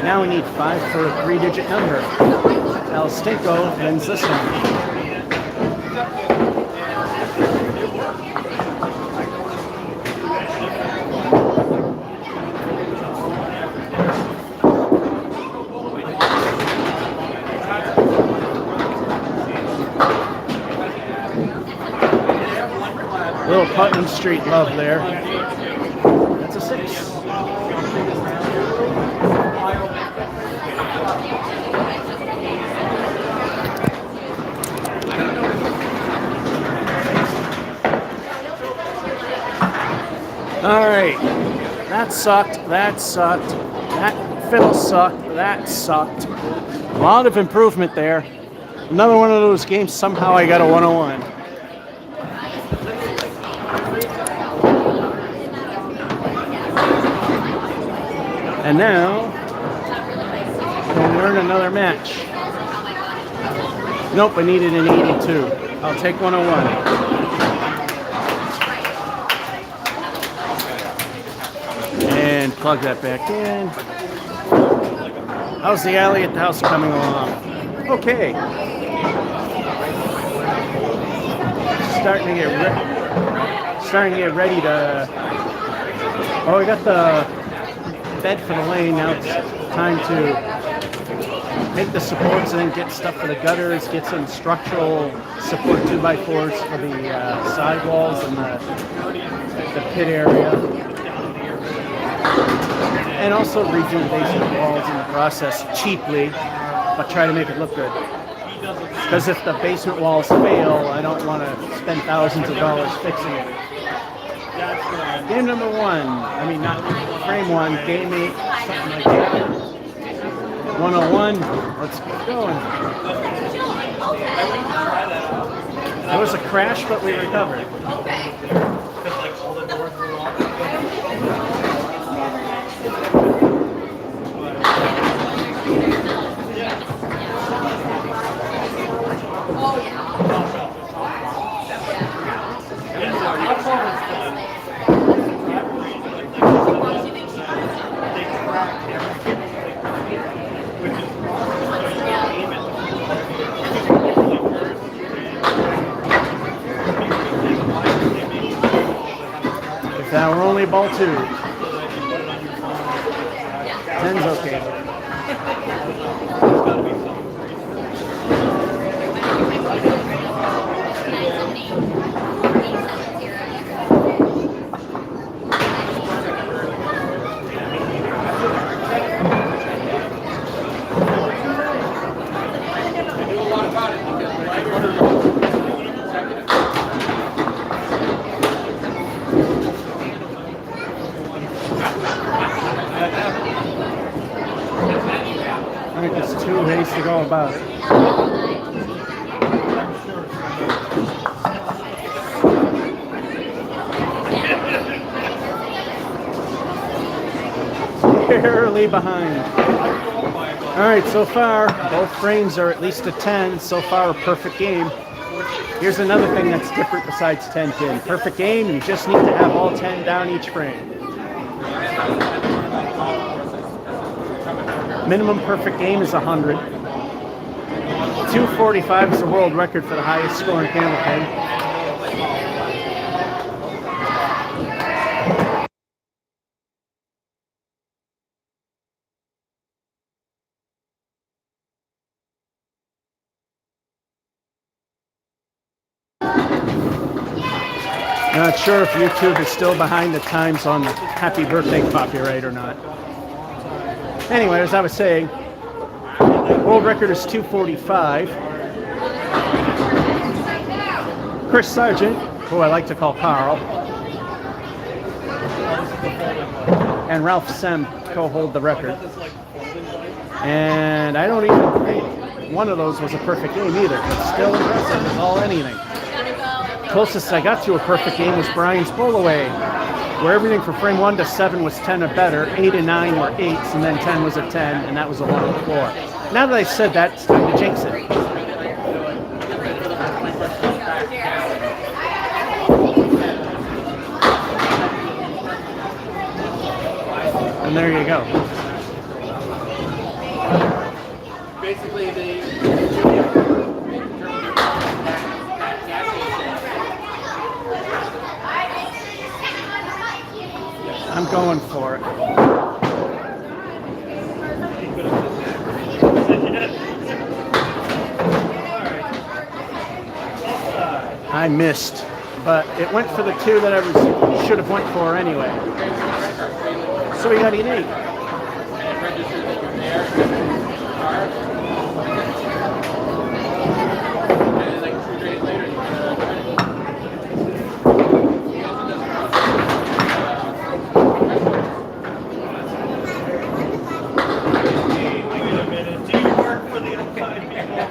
Speaker 1: Now we need 5 for a 3-digit number. El Stinko ends this one. Little Putnam Street love there. That's a 6. All right, that sucked, that sucked, that fiddle sucked, that sucked. A lot of improvement there. Another one of those games, somehow I got a 101. And now, we'll learn another match. Nope, I needed an 82. I'll take 101. And plug that back in. How's the alley at the house coming along? Okay. Starting to get ready to. Oh, we got the bed for the lane. Now it's time to take the supports and get stuff for the gutters. Get some structural support 2x4s for the sidewalls and the pit area. And also redo the basement walls in the process cheaply, but try to make it look good. Because if the basement walls fail, I don't want to spend thousands of dollars fixing it. Game number 1, I mean not frame 1, game 8, something like that. 101, let's get going. There was a crash, but we recovered. If that were only ball 2. 10's okay. about it. Barely behind. All right, so far, both frames are at least a 10. So far, a perfect game. Here's another thing that's different besides 10 pin. Perfect game, you just need to have all 10 down each frame. Minimum perfect game is 100. 245 is the world record for the highest score in Candlepin. Not sure if YouTube is still behind the times on the happy birthday copyright or not. Anyway, as I was saying, world record is 245. Chris Sargent, who I like to call Carl, and Ralph Sem co-hold the record. And I don't even think one of those was a perfect game either, but still impressive as all anything. Closest I got to a perfect game was Brian's Bowl Away, where everything from frame 1 to 7 was 10 or better, 8 and 9 were 8s, and then 10 was a 10, and that was a 1 and 4. Now that I said that, it's time to jinx it. And there you go.
Speaker 3: Basically,
Speaker 1: I'm going for it. I missed, but it went for the 2 that I should have went for anyway. So we got an 8.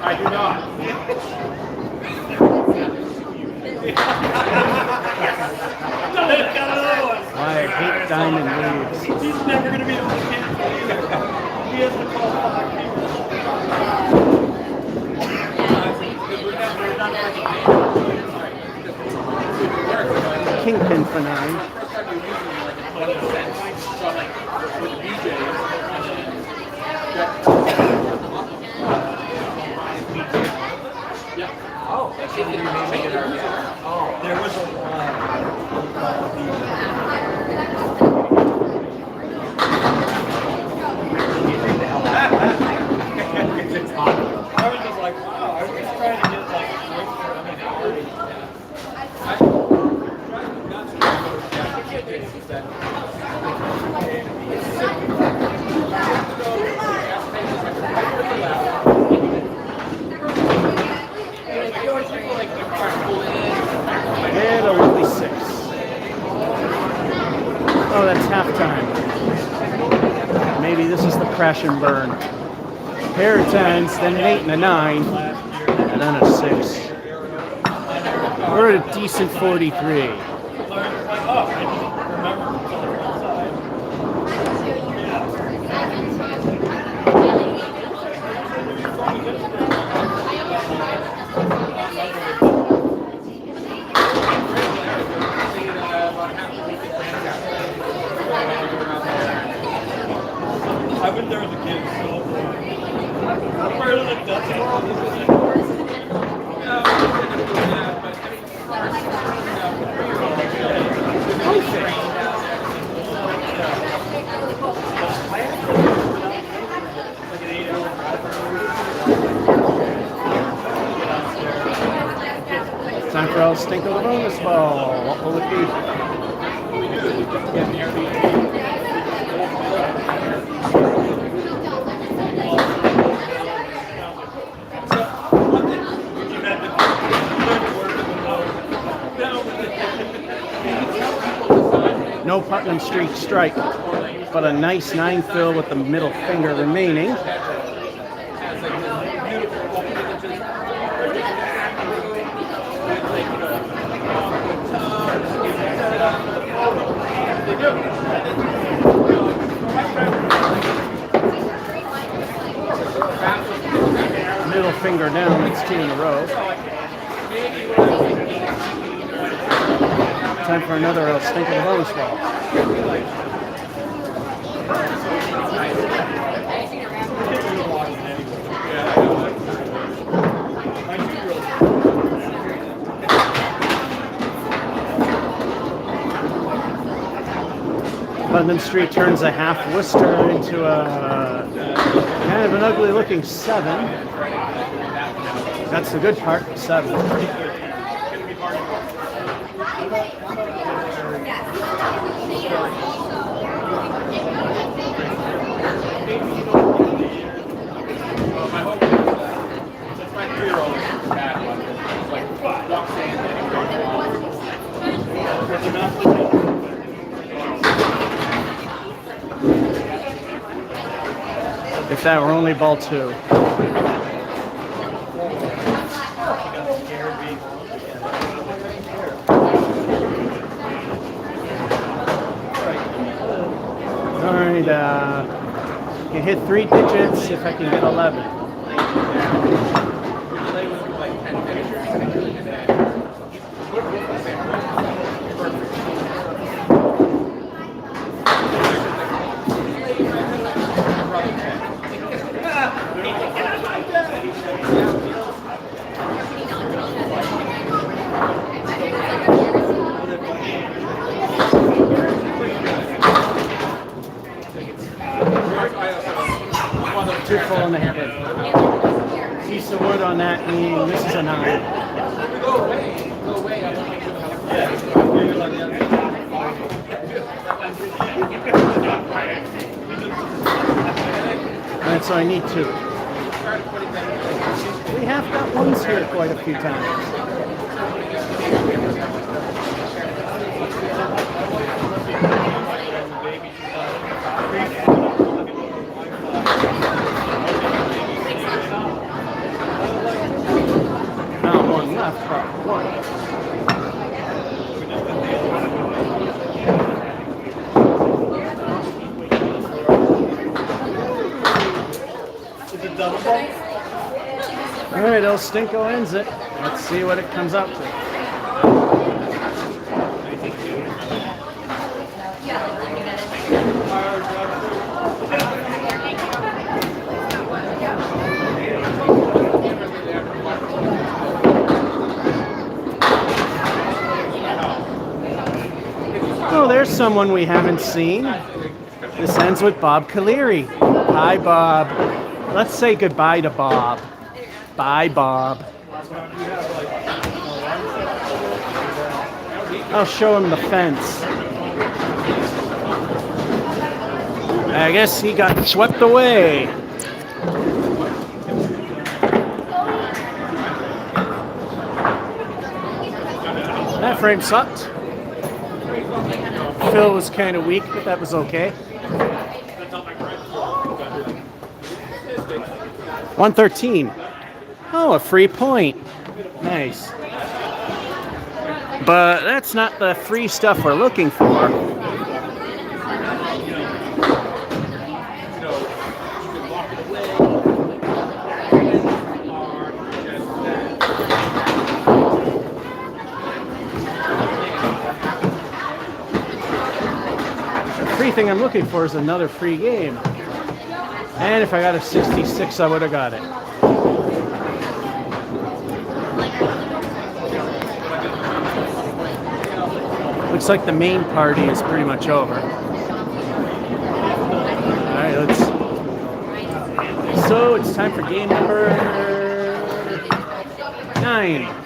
Speaker 3: I do not.
Speaker 1: I hate diamond leaves.
Speaker 3: He's never going to be able to cancel. He has to call back.
Speaker 1: Kingpin for 9.
Speaker 3: There was a I was just like, wow, I was just trying to get
Speaker 1: And a lovely 6. Oh, that's halftime. Maybe this is the crash and burn. Pair of 10s, then an 8 and a 9, and then a 6. We're at a decent 43.
Speaker 3: I've been there as a kid, so where the
Speaker 1: Time for El Stinko the bonus ball. What will it be? No Putnam Street strike, but a nice 9 fill with the middle finger remaining. That's 2 in a row. Time for another El Stinker bonus ball. Putnam Street turns a half Worcester into a kind of an ugly looking 7. That's the good part, 7. If that were only ball 2. All right, can hit 3 digits if I can get 11. Too full in the head. Piece of wood on that knee. This is a 9. Alright, so I need 2. We have got ones here quite a few times. Not one left, but 1. All right, El Stinko ends it. Let's see what it comes up to. Oh, there's someone we haven't seen. This ends with Bob Caleri. Hi, Bob. Let's say goodbye to Bob. Bye, Bob. I'll show him the fence. I guess he got swept away. That frame sucked. Phil was kind of weak, but that was okay. 113. Oh, a free point. Nice. But that's not the free stuff we're looking for. The free thing I'm looking for is another free game. And if I got a 66, I would have got it. Looks like the main party is pretty much over. Alright, so it's time for game number 9.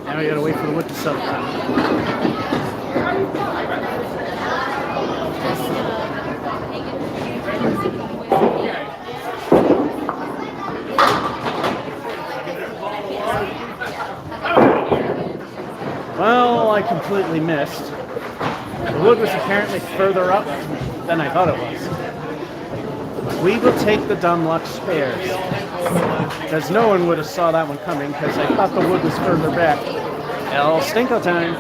Speaker 1: Now we gotta wait for the wood to settle down. Well, I completely missed. The wood was apparently further up than I thought it was. We will take the dumb luck spares. Because no one would have saw that one coming because I thought the wood was further back. El Stinko time.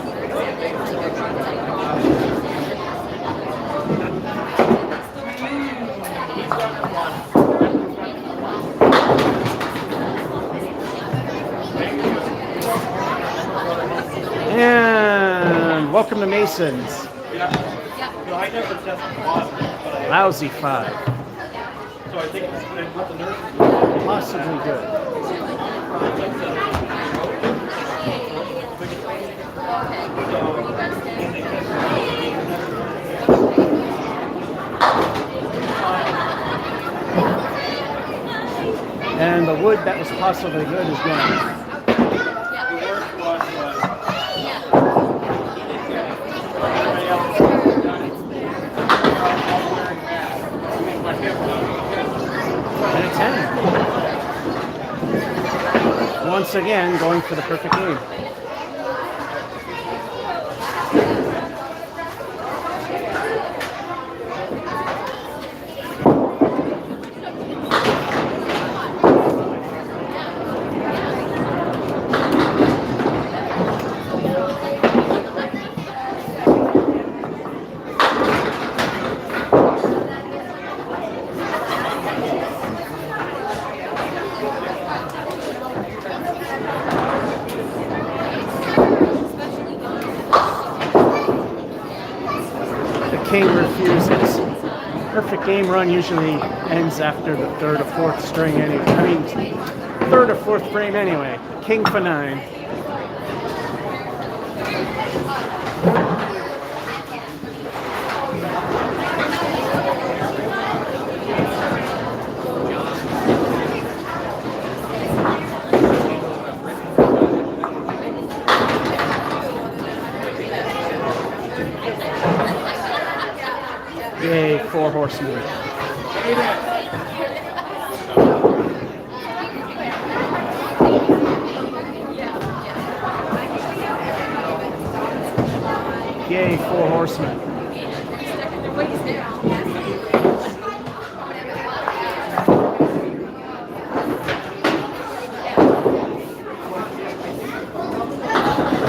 Speaker 1: And welcome to Masons.
Speaker 3: No, I never tested positive, but I
Speaker 1: Lousy 5.
Speaker 3: so I think it's with the nurses.
Speaker 1: Possibly good. And the wood that was possibly good is gone.
Speaker 3: The worst one was
Speaker 1: And a 10. Once again, going for the perfect game. King refuses. Perfect game run usually ends after the third or fourth string anyway. I mean, third or fourth frame anyway. King for 9. Yay, 4 horsemen. Yay, 4 horsemen.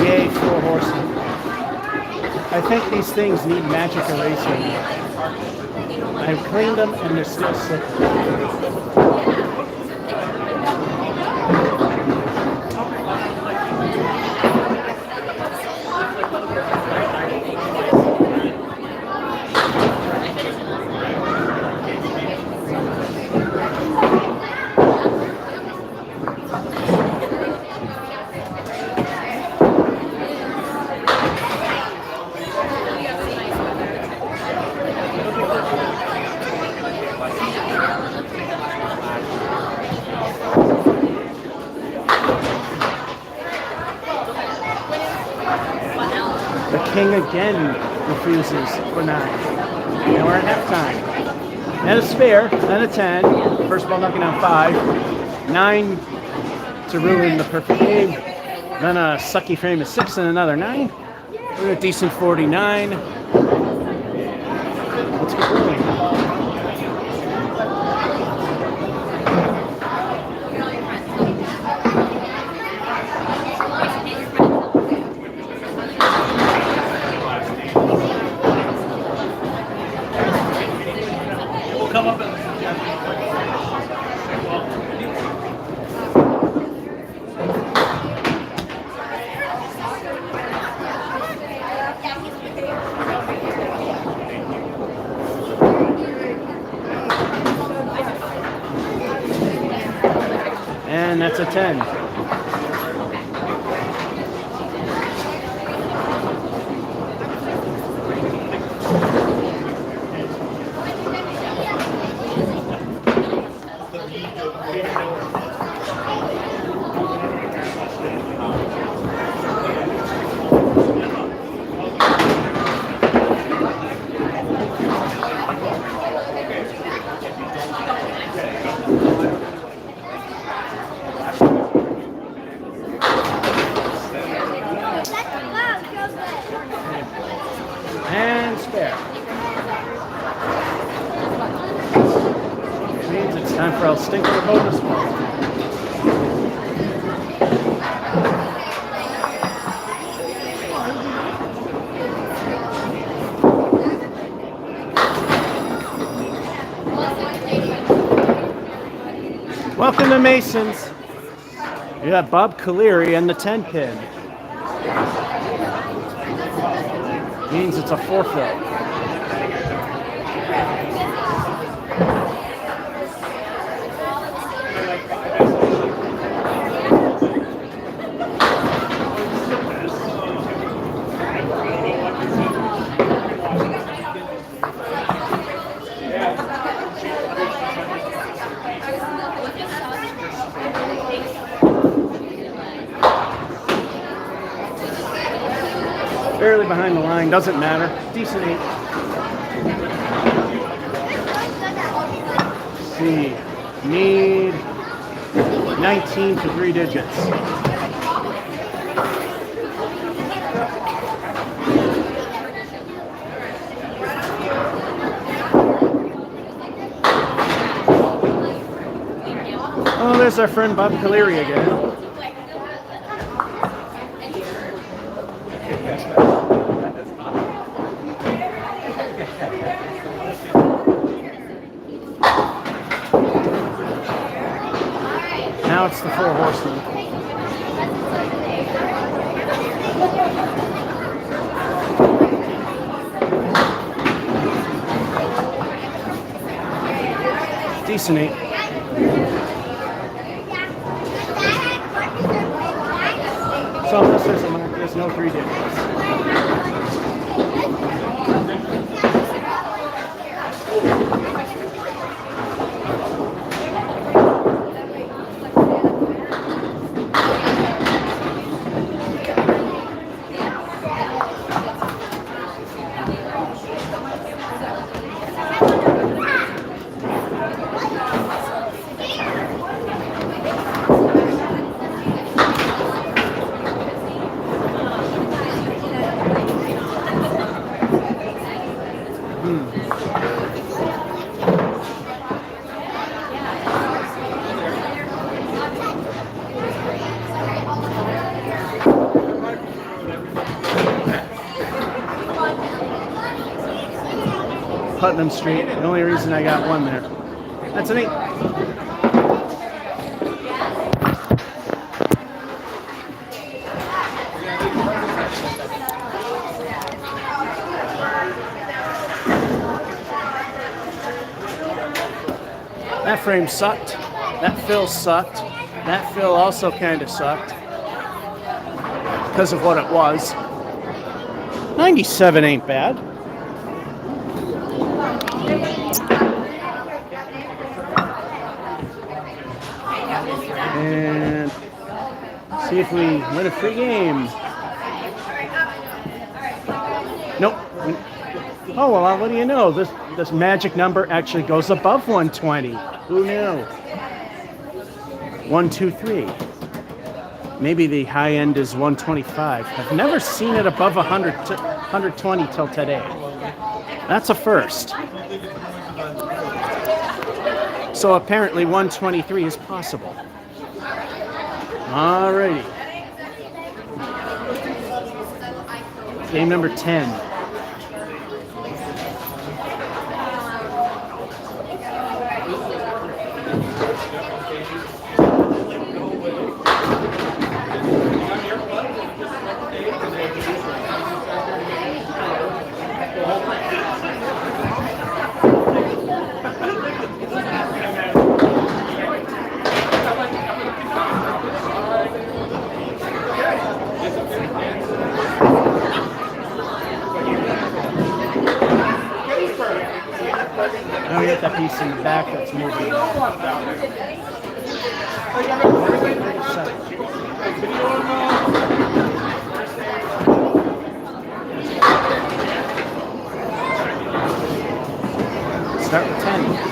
Speaker 1: Yay, 4 horsemen. I think these things need magic erasing. I've cleaned them and they're still slippery. The king again refuses for 9. Now we're at halftime. And a spare, then a 10. First ball knocking down 5. 9 to ruin the perfect game. Then a sucky frame of 6 and another 9. We're at a decent 49. Let's get rolling.
Speaker 3: We'll come up and
Speaker 1: And that's a 10. spare. Which means it's time for El Stinker to bonus ball. Welcome to Masons. You got Bob Caleri and the 10 pin. Means it's a forfeit. Barely behind the line, doesn't matter. Decent 8. See, need 19 to 3 digits. Oh, there's our friend Bob Caleri again. Now it's the 4 horsemen. Decent 8. So unless there's a mark, there's no 3 digits. Putnam Street. The only reason I got 1 there. That's an 8. That frame sucked. That fill sucked. That fill also kind of sucked because of what it was. 97 ain't bad. And see if we win a free game. Nope. Oh, well, what do you know? This magic number actually goes above 120. Who knew? 1, 2, 3. Maybe the high end is 125. I've never seen it above 120 till today. That's a first. So apparently 123 is possible. Alrighty. Game number 10. Now we get that piece in the back that's moving. Start with 10.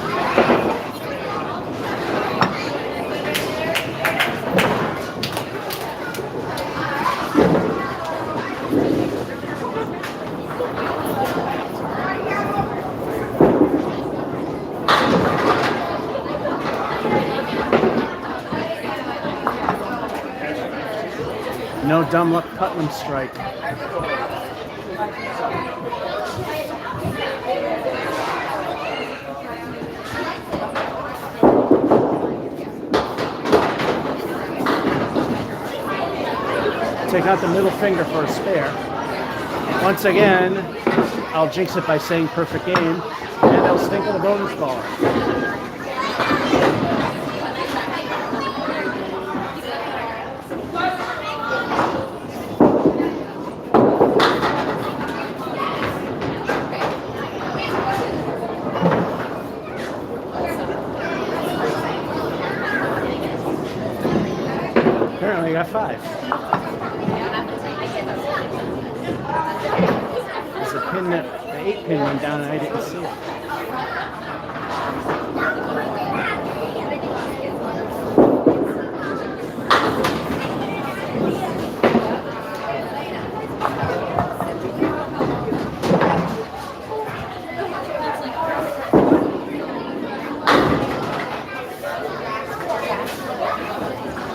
Speaker 1: Dunlop Putnam strike. Take out the middle finger for a spare. Once again, I'll jinx it by saying perfect game, and they'll stink of the bonus ball. Apparently I got 5. There's a pin that the 8 pin went down and I didn't see it.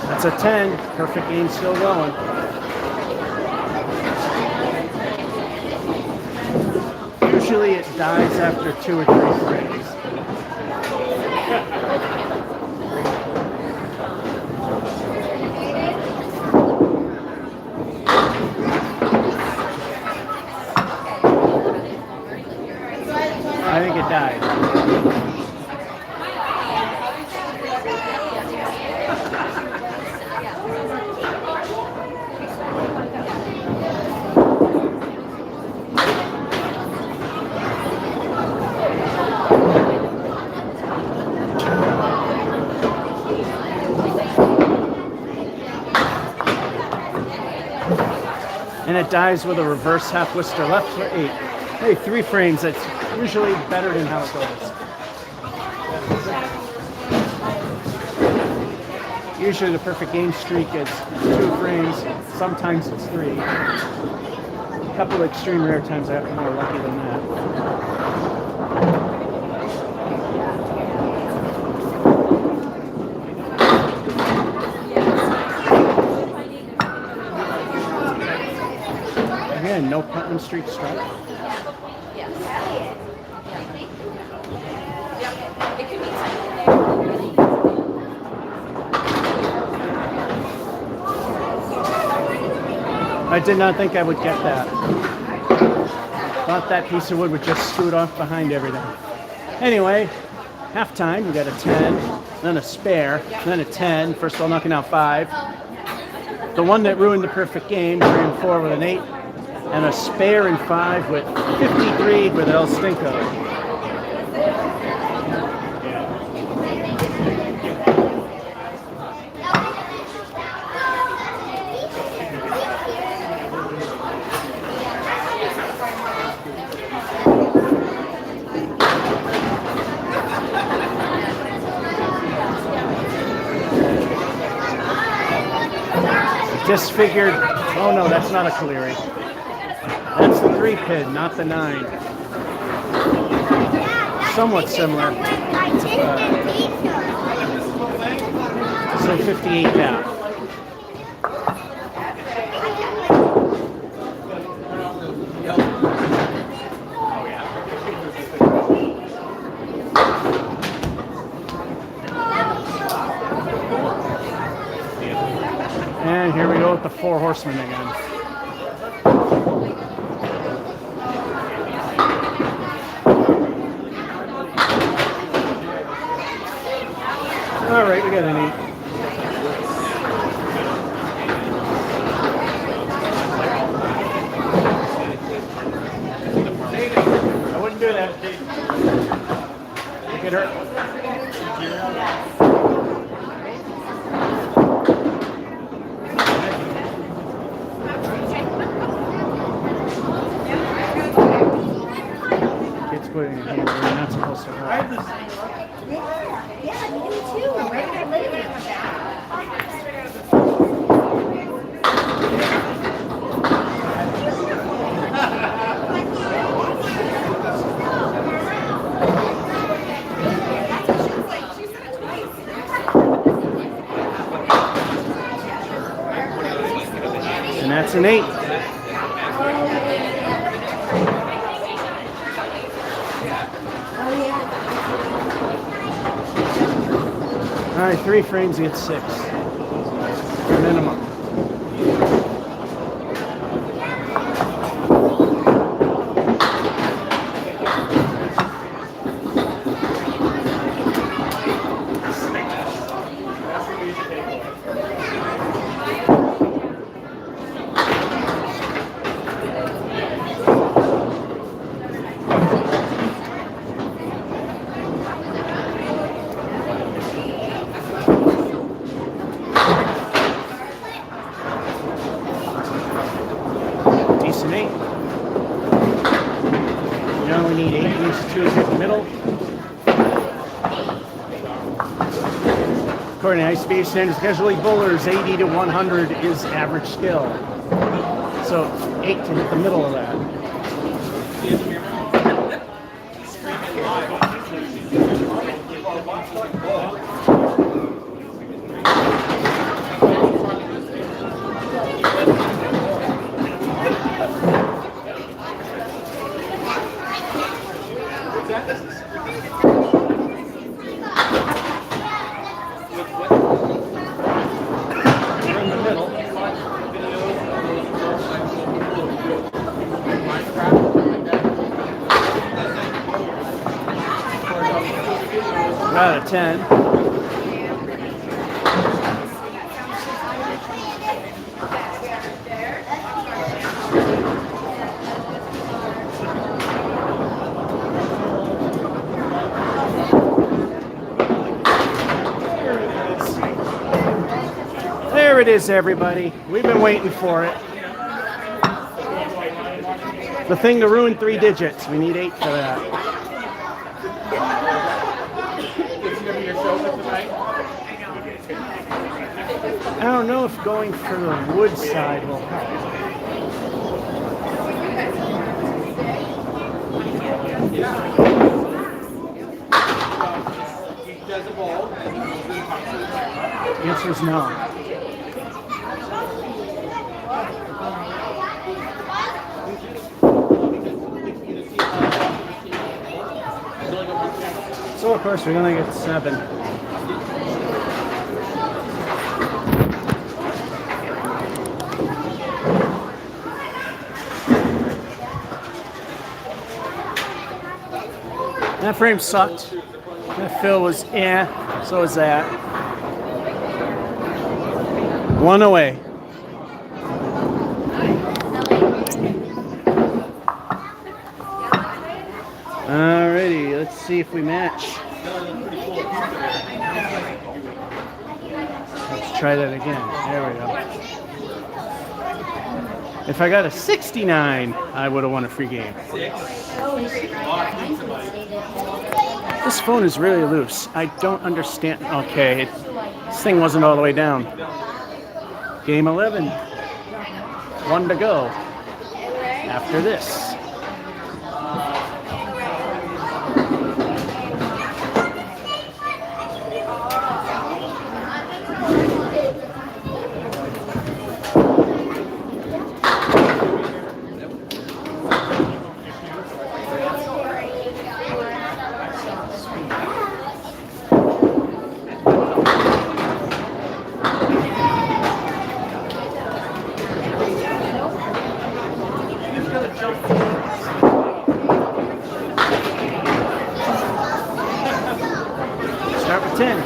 Speaker 1: That's a 10. Perfect game still going. Usually it dies after 2 or 3 frames. I think it died. And it dies with a reverse half Worcester left for 8. Hey, 3 frames. That's usually better than how it goes. Usually the perfect game streak is 2 frames. Sometimes it's 3. A couple of extreme rare times I got more lucky than that. Again, no Putnam Street strike. I did not think I would get that. Thought that piece of wood would just scoot off behind everything. Anyway, halftime, we got a 10, then a spare, then a 10. First of all, knocking out 5. The one that ruined the perfect game, 3 and 4 with an 8. And a spare in 5 with 53 with El Stinko. Disfigured. Oh no, that's not a Caleri. That's the 3 pin, not the 9. Somewhat similar. So 58 cap. And here we go with the 4 horsemen again. All right, we got an 8. I wouldn't do that. It could hurt. Kids putting it here. We're not supposed to hurt. Decent 8. All right, 3 frames, you get 6. Minimum. Decent 8. You only need 8 use 2 to hit the middle. According to ISBA standards, casual league bowlers, 80 to 100 is average skill. So 8 to hit the middle of that. We're in the middle. Got a 10. There it is, everybody. We've been waiting for it. The thing to ruin 3 digits. We need 8 for that. I don't know if going for the wood side will help. The answer is no. So of course we're gonna get 7. That frame sucked. That fill was so was that. 1 away. Alrighty, let's see if we match. Let's try that again. There we go. If I got a 69, I would have won a free game. This phone is really loose. I don't understand. Okay, this thing wasn't all the way down. Game 11. 1 to go after this. Start with 10.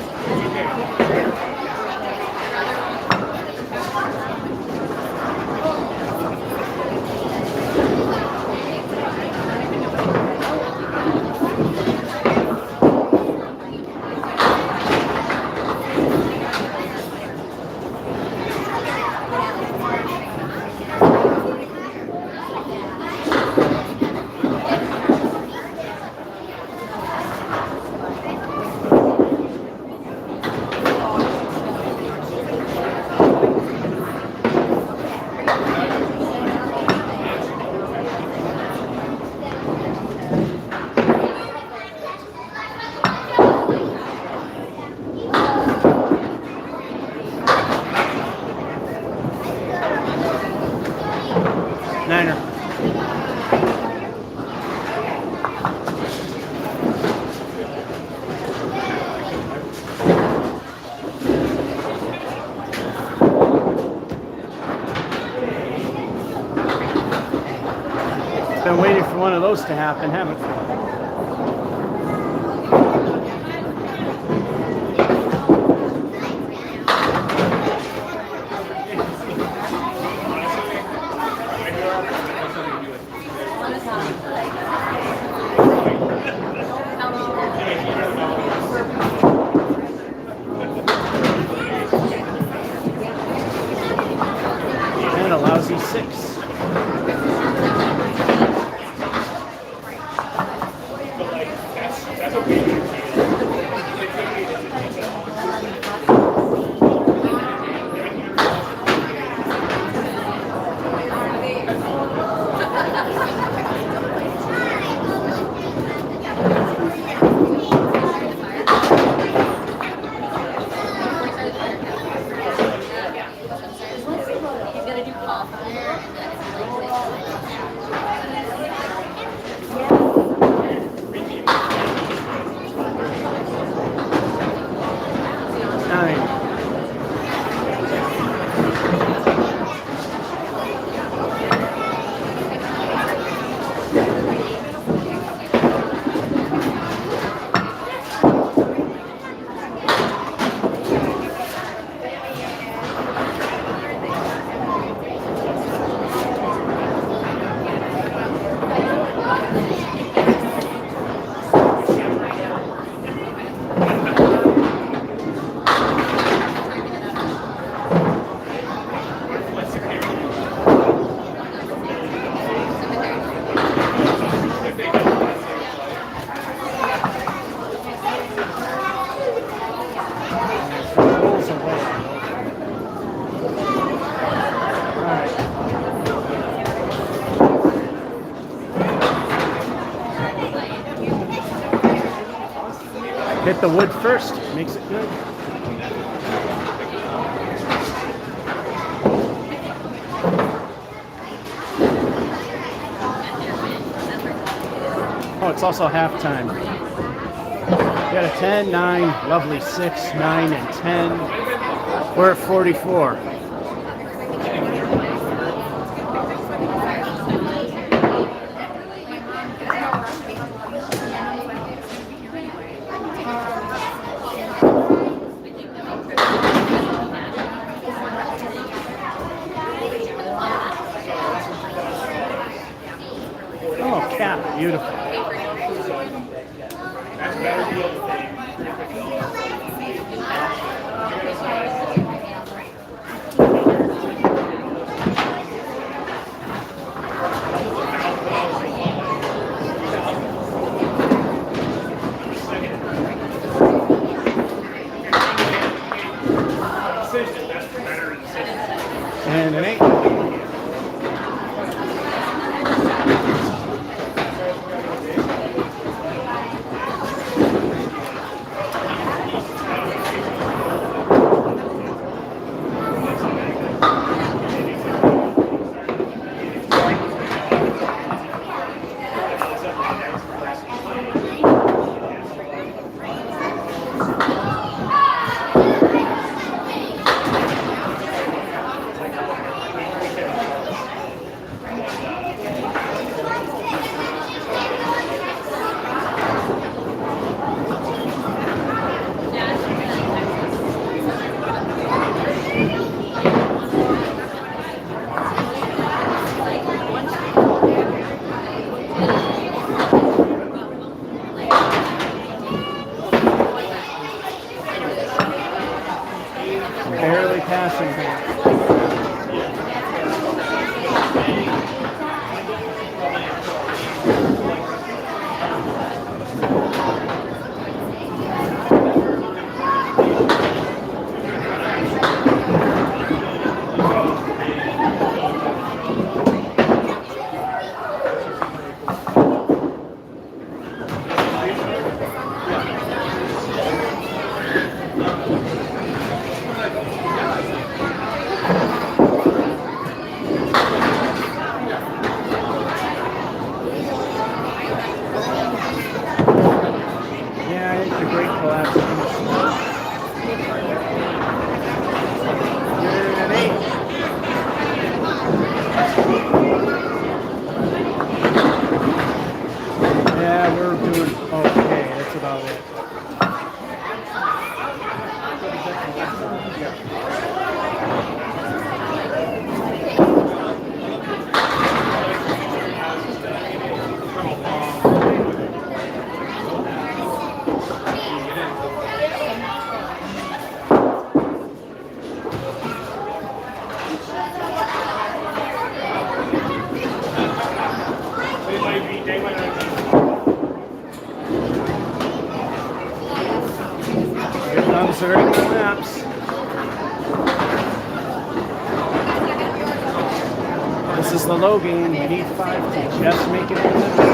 Speaker 1: Been waiting for one of those to happen, haven't we? And a lousy 6. Hit the wood first, makes it good. Oh, it's also halftime. We got a 10, 9, lovely 6, 9, and 10. We're at 44. Oh, cap, beautiful. And an 8. Barely passing here. doing okay. That's about it. Good thumbs are in the laps. This is the low game. We need 5 to just make it in the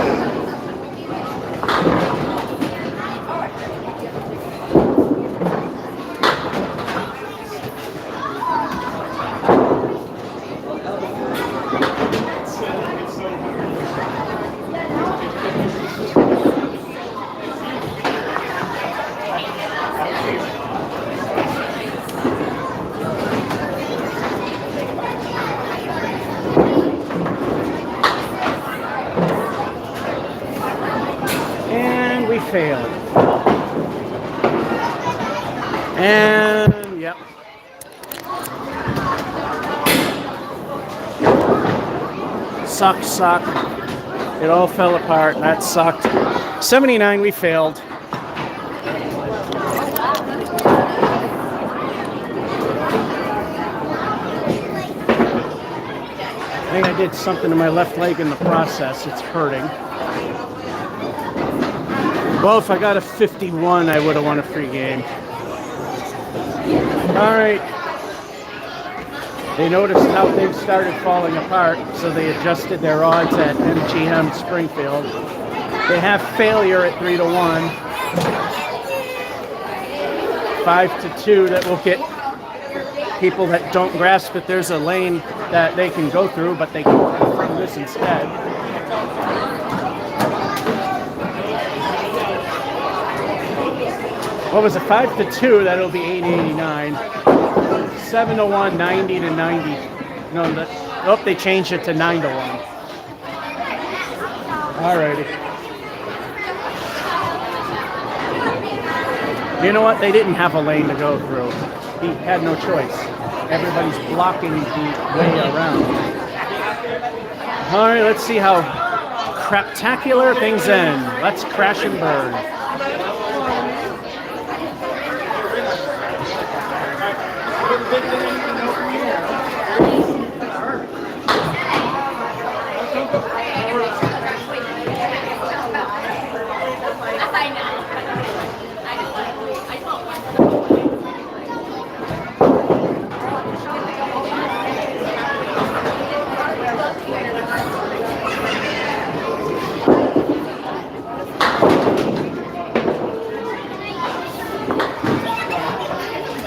Speaker 1: and we failed. And yep. Suck. It all fell apart. That sucked. 79, we failed. I think I did something to my left leg in the process. It's hurting. Well, if I got a 51, I would have won a free game. All right. They noticed how things started falling apart, so they adjusted their odds at MGM Springfield. They have failure at 3-1. 5-2, that will get people that don't grasp that there's a lane that they can go through, but they go through this instead. What was it? 5-2, that'll be 80-89. 7-1, 90-90. No, nope, they changed it to 9-1. Alrighty. You know what? They didn't have a lane to go through. He had no choice. Everybody's blocking the way around. All right, let's see how craptacular things end. Let's crash and burn.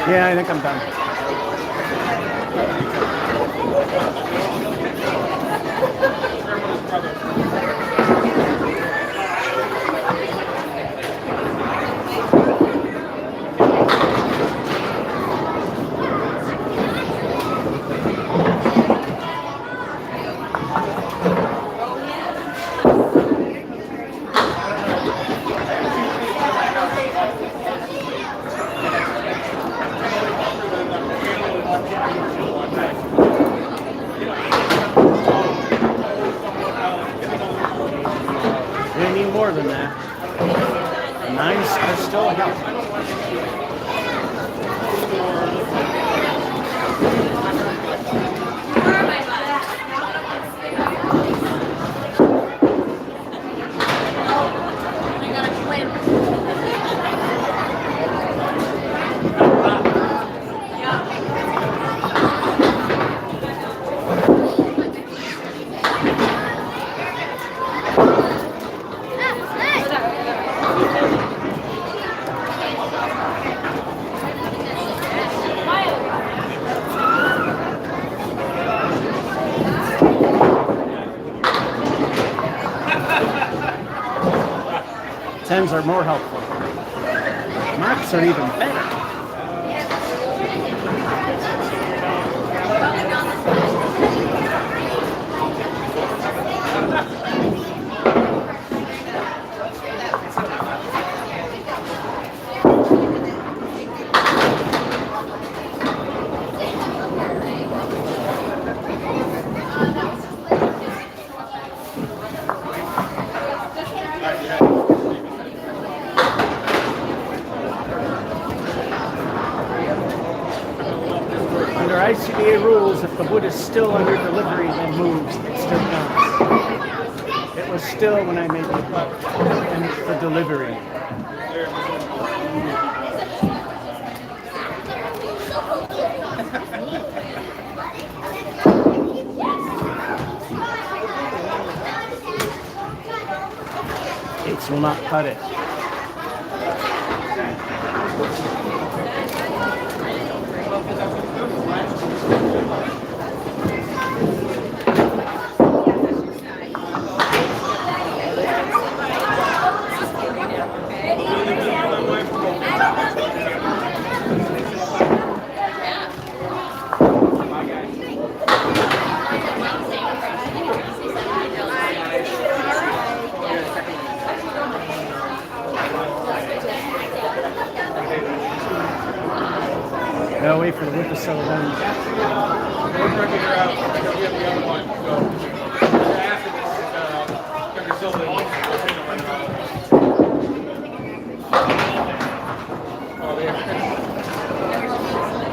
Speaker 1: Yeah, I think I'm done. We need more than that. 9's are still ahead. Tens are more helpful. Marks are even better. NBA rules, if the wood is still under delivery, then moves, it still counts. It was still when I made the putt and for delivery. Yates will not cut it. Gotta wait for the wood to settle down.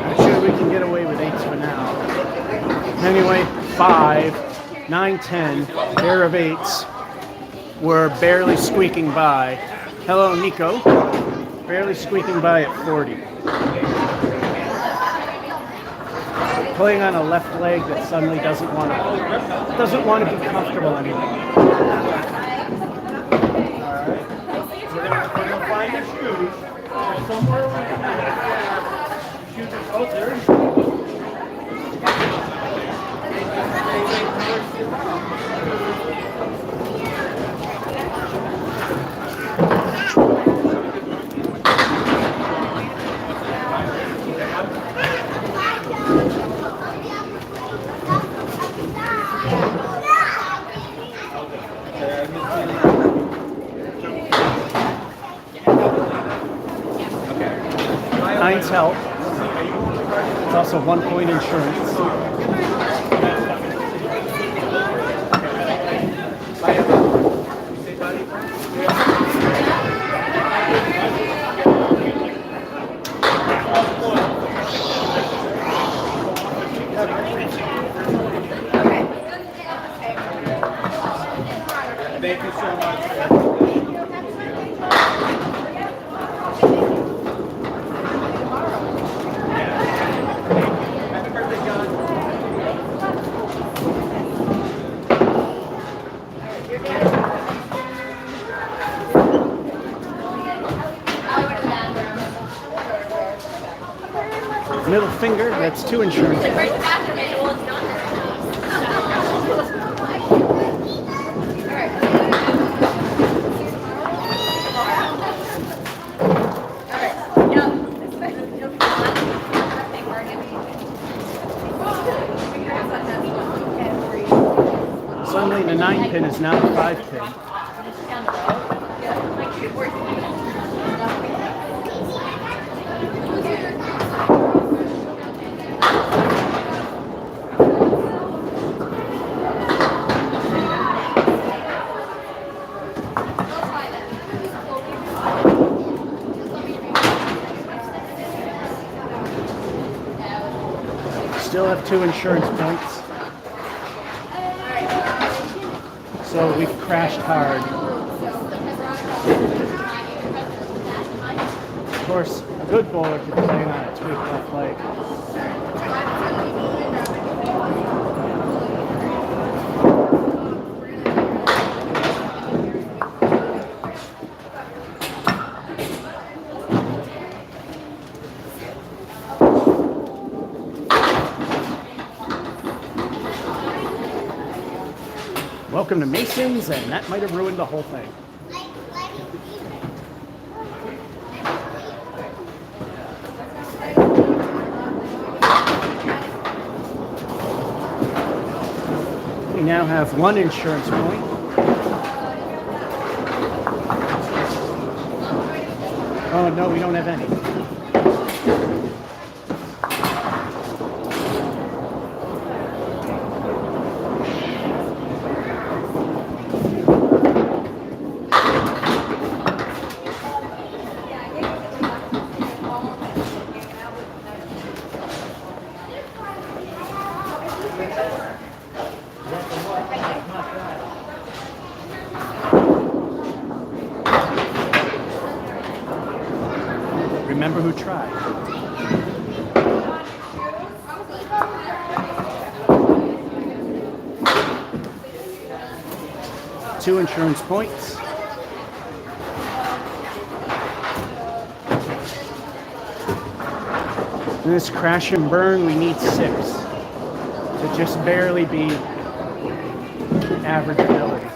Speaker 1: I'm sure we can get away with 8s for now. Anyway, 5, 9, 10, pair of 8s. We're barely squeaking by. Hello, Nico. Barely squeaking by at 40. Playing on a left leg that suddenly doesn't want to be comfortable anymore.
Speaker 3: Alright. We're gonna find your shoes. They're somewhere around there. Shoes are oh, there you go.
Speaker 1: Nines help. It's also 1 point insurance.
Speaker 3: Thank you so much.
Speaker 1: Middle finger, that's 2 insurance points. Suddenly the 9 pin is now a 5 pin. Still have 2 insurance points. So we've crashed hard. Of course, a good bowler could play on a tweaked left leg. Welcome to Mason's, and that might have ruined the whole thing. We now have 1 insurance point. Oh no, we don't have any. remember who tried. Two insurance points. In this crash and burn, we need 6 to just barely be average ability.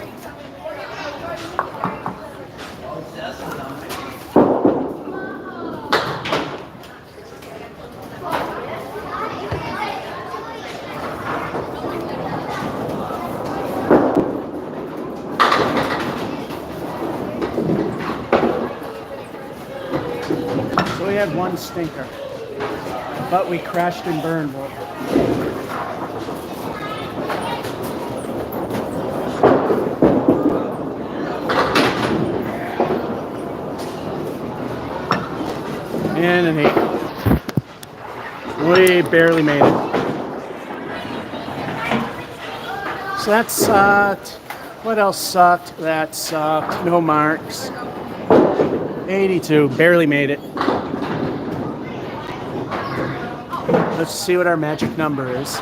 Speaker 1: So we had one stinker, but we crashed and burned. And an 8. We barely made it. So that sucked. What else sucked? That sucked. No marks. 82. Barely made it. Let's see what our magic number is.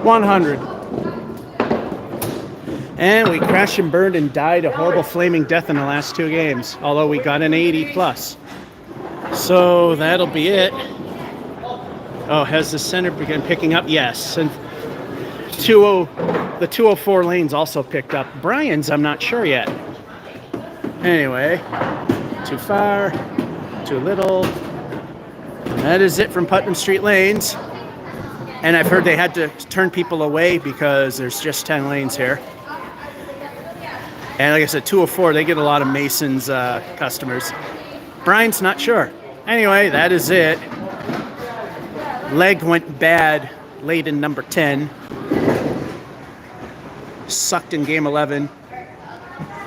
Speaker 1: 100. And we crashed and burned and died a horrible flaming death in the last 2 games, although we got an 80 plus. So that'll be it. Oh, has the center begun picking up? Yes. And the 204 lanes also picked up. Brian's, I'm not sure yet. Anyway, too far, too little. That is it from Putnam Street Lanes. And I've heard they had to turn people away because there's just 10 lanes here. And like I said, 204, they get a lot of Mason's customers. Brian's not sure. Anyway, that is it. Leg went bad late in number 10. Sucked in game 11.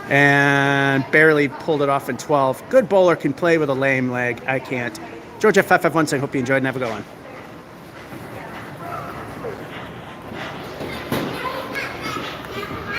Speaker 1: And barely pulled it off in 12. Good bowler can play with a lame leg. I can't. George F551 saying, hope you enjoyed and have a good one.